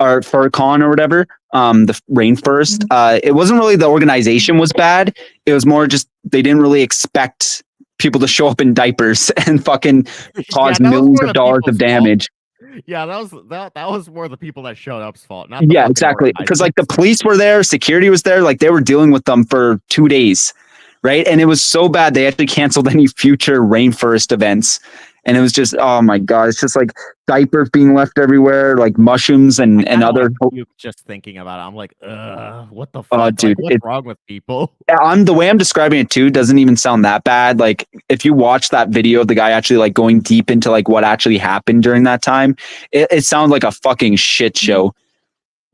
FurCon or whatever, the Rainforest. It wasn't really the organization was bad. It was more just they didn't really expect people to show up in diapers and fucking cause millions of dollars of damage. Yeah, that was more the people that showed up's fault. Not exactly. Because like the police were there, security was there, like they were dealing with them for 2 days, right? And it was so bad they actually canceled any future Rainforest events. And it was just, oh my God, it's just like diapers being left everywhere, like mushrooms and other. Just thinking about it, I'm like, what the fuck? Oh, dude, what's wrong with people? The way I'm describing it too doesn't even sound that bad. Like if you watch that video of the guy actually like going deep into like what actually happened during that time, it sounds like a fucking shit show,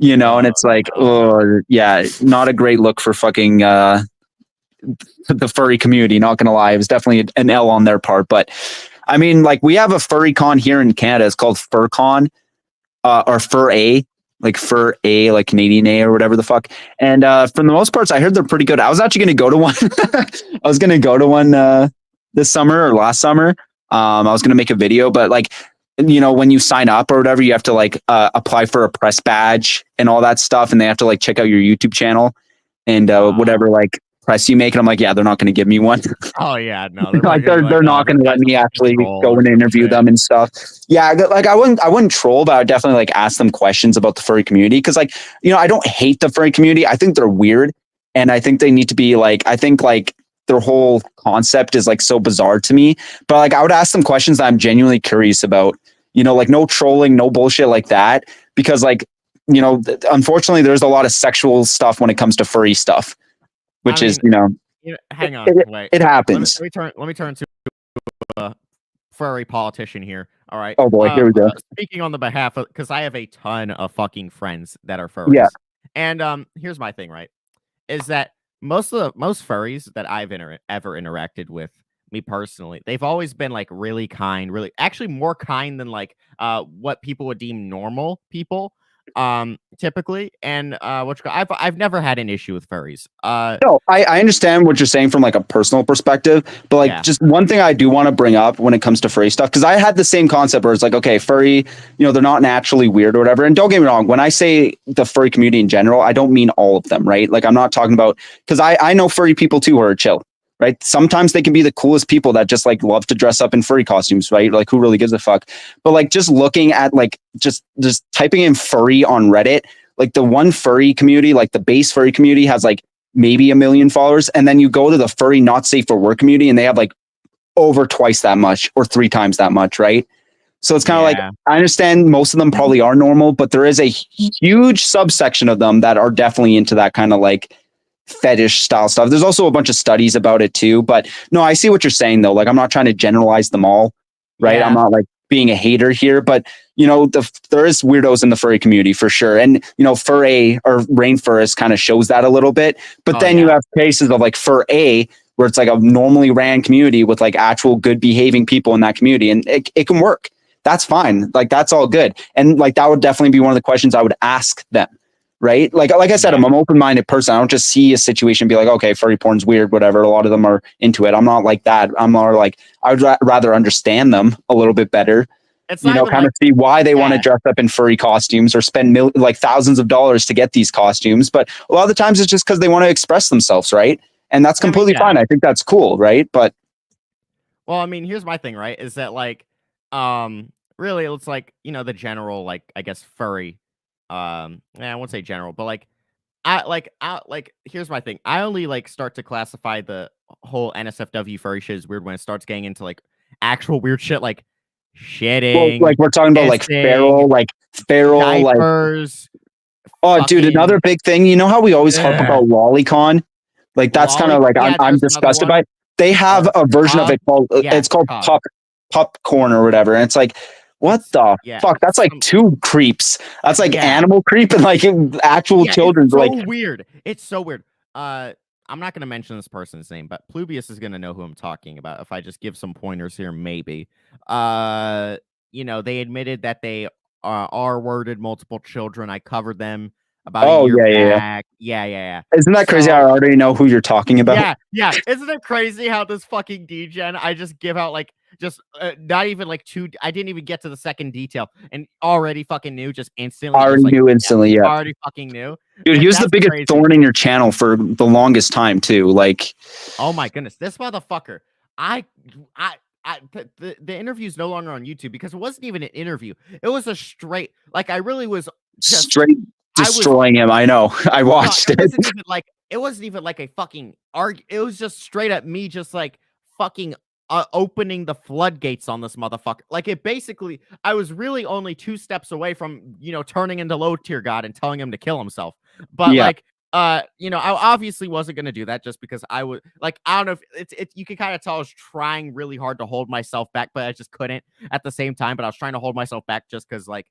and it's like, oh yeah, not a great look for fucking the furry community. Not gonna lie, it was definitely an L on their part, but. I mean, like we have a furry con here in Canada. It's called FurCon, or Fur A, like Fur A, like Canadian A or whatever the fuck. And for the most parts, I heard they're pretty good. I was actually going to go to one. I was going to go to one this summer or last summer. I was going to make a video, but like, you know, when you sign up or whatever, you have to like apply for a press badge and all that stuff, and they have to like check out your YouTube channel and whatever like press you make. And I'm like, yeah, they're not going to give me one. Oh yeah, no, Like they're not going to let me actually go and interview them and stuff. Yeah, like I wouldn't troll, but I would definitely like ask them questions about the furry community, because like, you know, I don't hate the furry community. I think they're weird, and I think they need to be like, I think like their whole concept is like so bizarre to me. But like I would ask them questions that I'm genuinely curious about. You know, like no trolling, no bullshit like that, because like, you know, unfortunately, there's a lot of sexual stuff when it comes to furry stuff, which is, you know, hang on, wait. It happens. Let me turn to a furry politician here. All right. Oh boy, here we go. Speaking on the behalf of, because I have a ton of fucking friends that are furries. Yeah. And here's my thing, right? Is that most furries that I've ever interacted with, me personally, they've always been like really kind, really actually more kind than like what people would deem normal people typically. And I've never had an issue with furries. No, I understand what you're saying from like a personal perspective, but like just one thing I do want to bring up when it comes to furry stuff, because I had the same concept where it's like, okay, furry, you know, they're not naturally weird or whatever. And don't get me wrong, when I say the furry community in general, I don't mean all of them, right? Like I'm not talking about, because I know furry people too who are chill. Right. Sometimes they can be the coolest people that just like love to dress up in furry costumes. Right. Like who really gives a fuck? But like just looking at like just typing in furry on Reddit, like the one furry community, like the base furry community has like maybe 1 million followers. And then you go to the furry not safe for work community and they have like over twice that much or 3 times that much. Right. So it's kind of like, I understand most of them probably are normal, but there is a huge subsection of them that are definitely into that kind of like fetish style stuff. There's also a bunch of studies about it too, but no, I see what you're saying though. Like I'm not trying to generalize them all, right? I'm not like being a hater here, but you know, there is weirdos in the furry community for sure. And you know, Fur A or Rainforest kind of shows that a little bit, but then you have cases of like Fur A where it's like a normally ran community with like actual good behaving people in that community, and it can work. That's fine. Like that's all good. And like that would definitely be one of the questions I would ask them. Right. Like I said, I'm an open-minded person. I don't just see a situation and be like, okay, furry porn's weird, whatever. A lot of them are into it. I'm not like that. I'm more like, I would rather understand them a little bit better. It's you know, kind of see why they want to dress up in furry costumes or spend like thousands of dollars to get these costumes. But a lot of the times it's just because they want to express themselves. Right. And that's completely fine. I think that's cool. Right. But well, I mean, here's my thing, right? Is that like, really, it's like, you know, the general, like, I guess, furry. I won't say general, but like here's my thing. I only like start to classify the whole NSFW furry shit as weird when it starts getting into like actual weird shit, like shitting. Well, like we're talking about like feral, diapers, oh, dude, another big thing. You know how we always harp about lolicon? Like that's kind of like I'm disgusted by it. They have a version of it called it's called popcorn or whatever, and it's like, what the fuck? That's like 2 creeps. That's like animal creep and like actual children. It's so like weird. It's so weird. I'm not going to mention this person's name, but Plubius is going to know who I'm talking about if I just give some pointers here. Maybe. You know, they admitted that they R-worded multiple children. I covered them about a year back. Yeah. Isn't that crazy? I already know who you're talking about. Yeah. Isn't it crazy how this fucking degen I just give out like just not even like 2. I didn't even get to the second detail and already fucking knew just instantly. Already fucking knew. Dude, like, he was the biggest thorn in your channel for the longest time too. Like, oh my goodness, this motherfucker. The interview's no longer on YouTube because it wasn't even an interview. It was a straight, like I really was just straight destroying him. I know. I watched it. It wasn't even like a fucking it was just straight up me just like fucking opening the floodgates on this motherfucker. Like it basically, I was really only 2 steps away from, you know, turning into low tier god and telling him to kill himself. But like, you know, I obviously wasn't going to do that just because I would like, I don't know if it's you can kind of tell I was trying really hard to hold myself back, but I just couldn't at the same time. But I was trying to hold myself back just because like,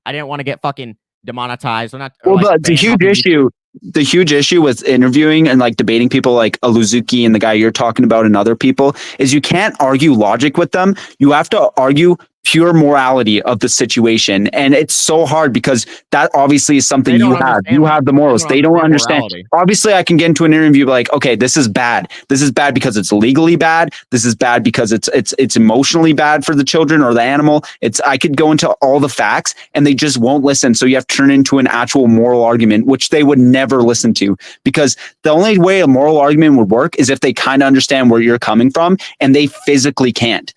I didn't want to get fucking demonetized. They're not. Well, like, the banned off of YouTube. the huge issue with interviewing and like debating people like Aluzuki and the guy you're talking about and other people is you can't argue logic with them. You have to argue pure morality of the situation. And it's so hard because that obviously is something They don't you have. understand You have the morals. They don't understand. morality. Obviously, I can get into an interview like, okay, this is bad. This is bad because it's legally bad. This is bad because it's emotionally bad for the children or the animal. I could go into all the facts and they just won't listen. So you have to turn into an actual moral argument, which they would never listen to, because the only way a moral argument would work is if they kind of understand where you're coming from, and they physically can't.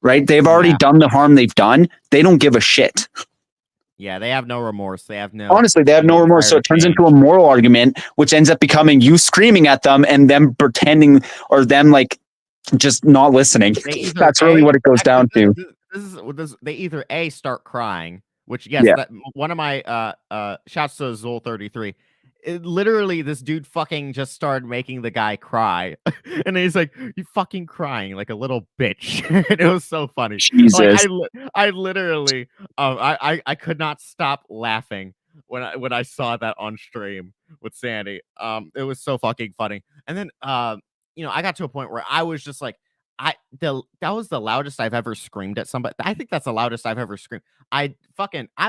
Right? They've already done the harm they've done. They don't give a shit. Yeah, they have no remorse. They have no. Honestly, they have no remorse. So it turns into a moral argument, which ends up becoming you screaming at them and them pretending, or them like just not listening. That's really what it goes down to. They either A, start crying, which one of my shouts to Zol33. Literally, this dude fucking just started making the guy cry, and he's like, "You fucking crying like a little bitch." And it was so funny. Jesus, like, I literally, I could not stop laughing when I saw that on stream with Sandy. It was so fucking funny. And then, I got to a point where I was just like, that was the loudest I've ever screamed at somebody. I think that's the loudest I've ever screamed. I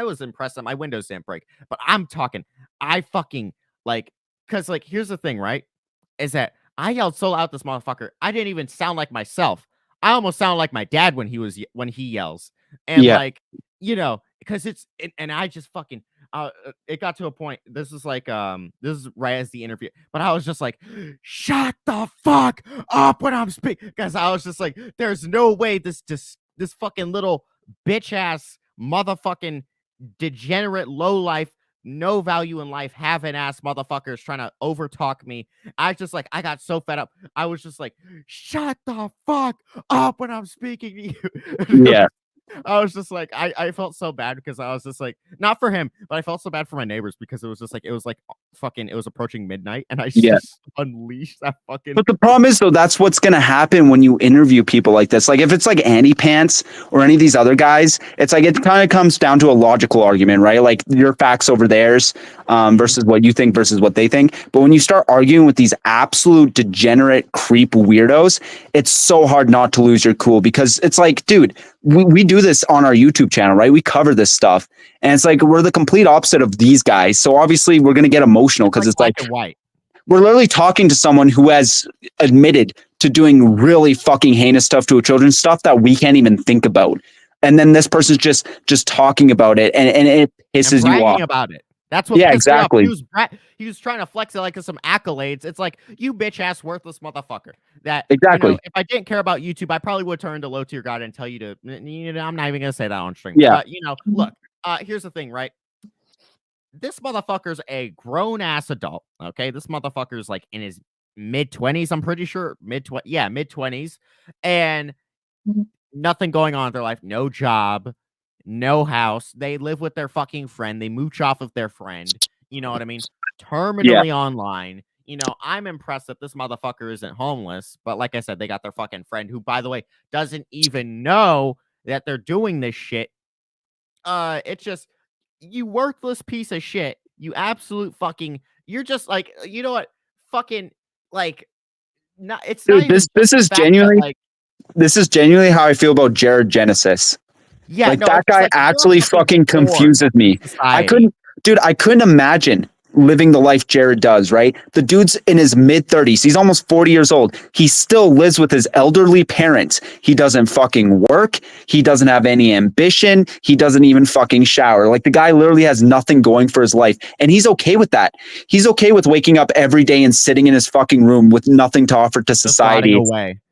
was impressed that my windows didn't break, but I'm talking, I fucking like, cause like, here's the thing, right? Is that I yelled so loud at this motherfucker, I didn't even sound like myself. I almost sound like my dad when he yells. And like, cause and I just fucking, it got to a point. This is like, this is right as the interview, but I was just like, shut the fuck up when I'm speaking. Because I was just like, there's no way this fucking little bitch ass motherfucking degenerate low life, no value in life, having ass motherfuckers trying to overtalk me. I got so fed up. I was just like, shut the fuck up when I'm speaking to you. Yeah. I was just like, I felt so bad because I was just like, not for him, but I felt so bad for my neighbors because it was approaching midnight and I just unleashed that fucking. But the problem is though, that's what's going to happen when you interview people like this. Like if it's like Andy Pants or any of these other guys, it's like, it kind of comes down to a logical argument, right? Like your facts over theirs versus what you think versus what they think. But when you start arguing with these absolute degenerate creep weirdos, it's so hard not to lose your cool, because it's like, dude, we do this on our YouTube channel, right? We cover this stuff, and it's like we're the complete opposite of these guys. So obviously we're going to get emotional because it's like white. We're literally talking to someone who has admitted to doing really fucking heinous stuff to children, stuff that we can't even think about. And then this person's just talking about it, and it pisses you off. About it. That's what. Yeah, exactly. He was trying to flex it like some accolades. It's like, you bitch ass worthless motherfucker. That exactly. If I didn't care about YouTube, I probably would turn to low tier God and tell you to. I'm not even gonna say that on stream. Yeah. But look. Here's the thing, right? This motherfucker's a grown ass adult. Okay, this motherfucker's like in his mid-20s. I'm pretty sure mid-20s, and nothing going on in their life. No job. No house. They live with their fucking friend. They mooch off of their friend. You know what I mean? Terminally online. I'm impressed that this motherfucker isn't homeless. But like I said, they got their fucking friend who, by the way, doesn't even know that they're doing this shit. It's just, you worthless piece of shit. You absolute fucking. You're just like, you know what? Fucking like. Not. It's dude. Not this is genuinely. This is genuinely how I feel about Jared Genesis. Yeah, like that guy actually fucking confuses me. Society. I couldn't imagine living the life Jared does, right? The dude's in his mid-30s. He's almost 40 years old. He still lives with his elderly parents. He doesn't fucking work. He doesn't have any ambition. He doesn't even fucking shower. Like, the guy literally has nothing going for his life. And he's okay with that. He's okay with waking up every day and sitting in his fucking room with nothing to offer to society.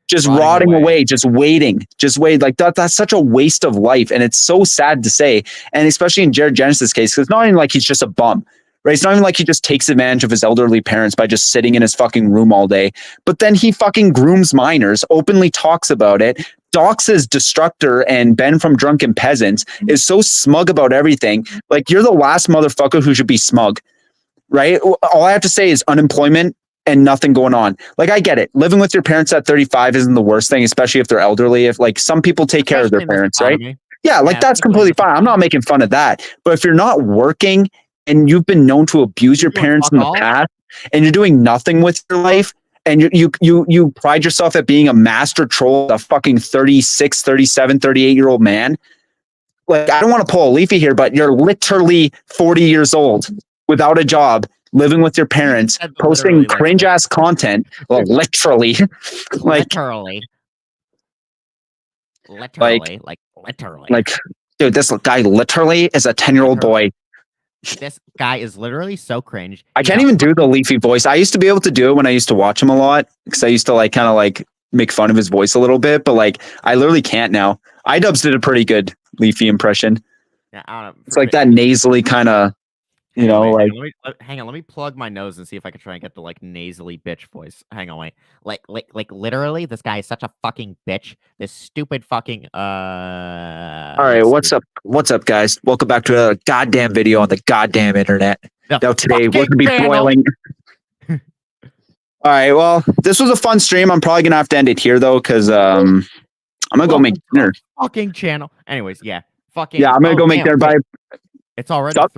Just rotting away, just waiting. Like that's such a waste of life. And it's so sad to say. And especially in Jared Genesis' case, because it's not even like he's just a bum, right? It's not even like he just takes advantage of his elderly parents by just sitting in his fucking room all day. But then he fucking grooms minors, openly talks about it, doxes Destructor and Ben from Drunken Peasants, is so smug about everything. Like, you're the last motherfucker who should be smug, right? All I have to say is unemployment and nothing going on. Like, I get it. Living with your parents at 35 isn't the worst thing, especially if they're elderly. If, like, some people take care of their parents, right? Yeah, like Yeah, that's especially completely with the fine. I'm not time. making fun of that. But if you're not working and you've been known to abuse your You're doing parents fuck in the all? past and you're doing nothing with your life and you pride yourself at being a master troll, a fucking 36, 37, 38-year-old man. Like, I don't want to pull a Leafy here, but you're literally 40 years old without a job, living with your parents, said posting literally like cringe this. ass content. Well, literally. like Literally. like Literally. like dude, this guy literally is a 10-year-old boy. This guy is literally so cringe. I He's can't a even do the fucking- Leafy voice. I used to be able to do it when I used to watch him a lot because I used to like kind of like make fun of his voice a little bit, but like I literally can't now. iDubbbz did a pretty good Leafy impression. Yeah, I don't know. It's like that nasally kind of, you Hang on, know, wait, like hang on. Let me plug my nose and see if I can try and get the like nasally bitch voice. Hang on, wait. Like literally, this guy is such a fucking bitch. This stupid fucking all right, what's up? What's up, guys? Welcome back to a goddamn video on the goddamn internet. The Now today we're fucking gonna be channel. boiling. All right, well, this was a fun stream. I'm probably gonna have to end it here though, because I'm gonna go make dinner. Fucking channel. Anyways, yeah. Fucking Yeah, I'm gonna go make dinner. Bye. It's already Stop.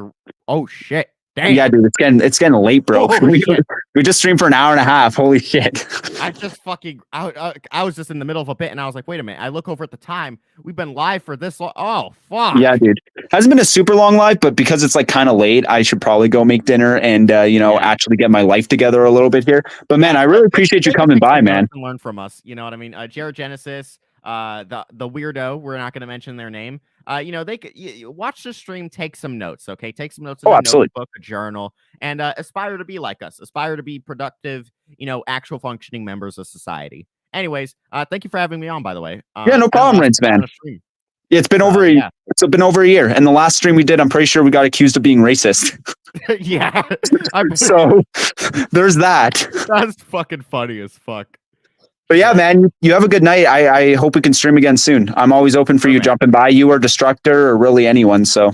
oh shit. Damn. Yeah, dude, it's getting late, bro. Holy shit. We just streamed for an hour and a half. Holy shit. I just fucking I was just in the middle of a bit and I was like, wait a minute. I look over at the time. We've been live for this long. Oh fuck. Yeah, dude. Hasn't been a super long live, but because it's like kind of late, I should probably go make dinner and actually get my life together a little bit here. But man, I really appreciate you coming by, man. And learn from us. You know what I mean? Jared Genesis, the weirdo. We're not going to mention their name. They could watch the stream, take some notes. Okay, take some notes in a absolutely. notebook, a journal, and aspire to be like us. Aspire to be productive. Actual functioning members of society. Anyways, thank you for having me on. By the way, yeah, no problem, Rince, man. Yeah, it's been over it's been over a year, and the last stream we did, I'm pretty sure we got accused of being racist. Yeah, so there's that. That's fucking funny as fuck. But yeah, man, you have a good night. I hope we can stream again soon. I'm always open for you jumping by, you or Destructor or really anyone. So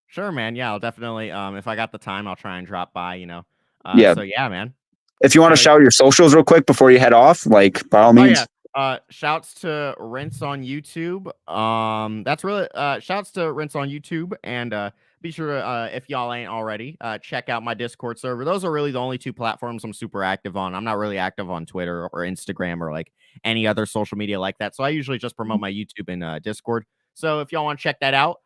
sure, man. Yeah, I'll definitely. If I got the time, I'll try and drop by. Yeah. So yeah, man. If you want to shout your socials real quick before you head off, like by all means. Yeah. Shouts to Rince on YouTube. That's really shouts to Rince on YouTube, and be sure to if y'all ain't already, check out my Discord server. Those are really the only two platforms I'm super active on. I'm not really active on Twitter or Instagram or like any other social media like that. So I usually just promote my YouTube and Discord. So if y'all want to check that out,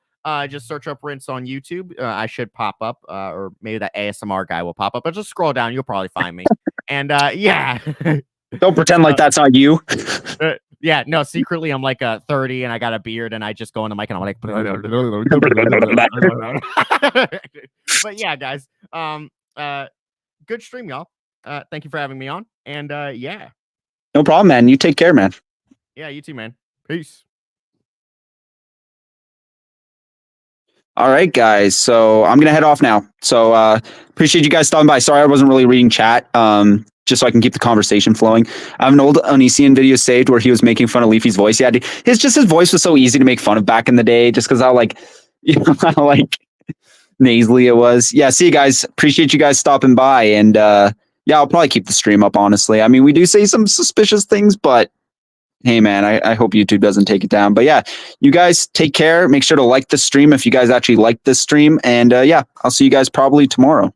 just search up Rince on YouTube. I should pop up, or maybe that ASMR guy will pop up. But just scroll down, you'll probably find me. And yeah. Don't pretend like that's not you. Yeah, no, secretly I'm like 30 and I got a beard and I just go on the mic and I'm like but yeah, guys. Good stream, y'all. Thank you for having me on. And yeah. No problem, man. You take care, man. Yeah, you too, man. Peace. All right, guys. So I'm gonna head off now. So appreciate you guys stopping by. Sorry I wasn't really reading chat. Just so I can keep the conversation flowing. I have an old Onision video saved where he was making fun of Leafy's voice. Yeah, his voice was so easy to make fun of back in the day, just because how like, how like nasally it was. Yeah, see you guys. Appreciate you guys stopping by, and yeah, I'll probably keep the stream up. Honestly, I mean, we do say some suspicious things, but hey, man, I hope YouTube doesn't take it down. But yeah, you guys take care. Make sure to like the stream if you guys actually like this stream, and yeah, I'll see you guys probably tomorrow.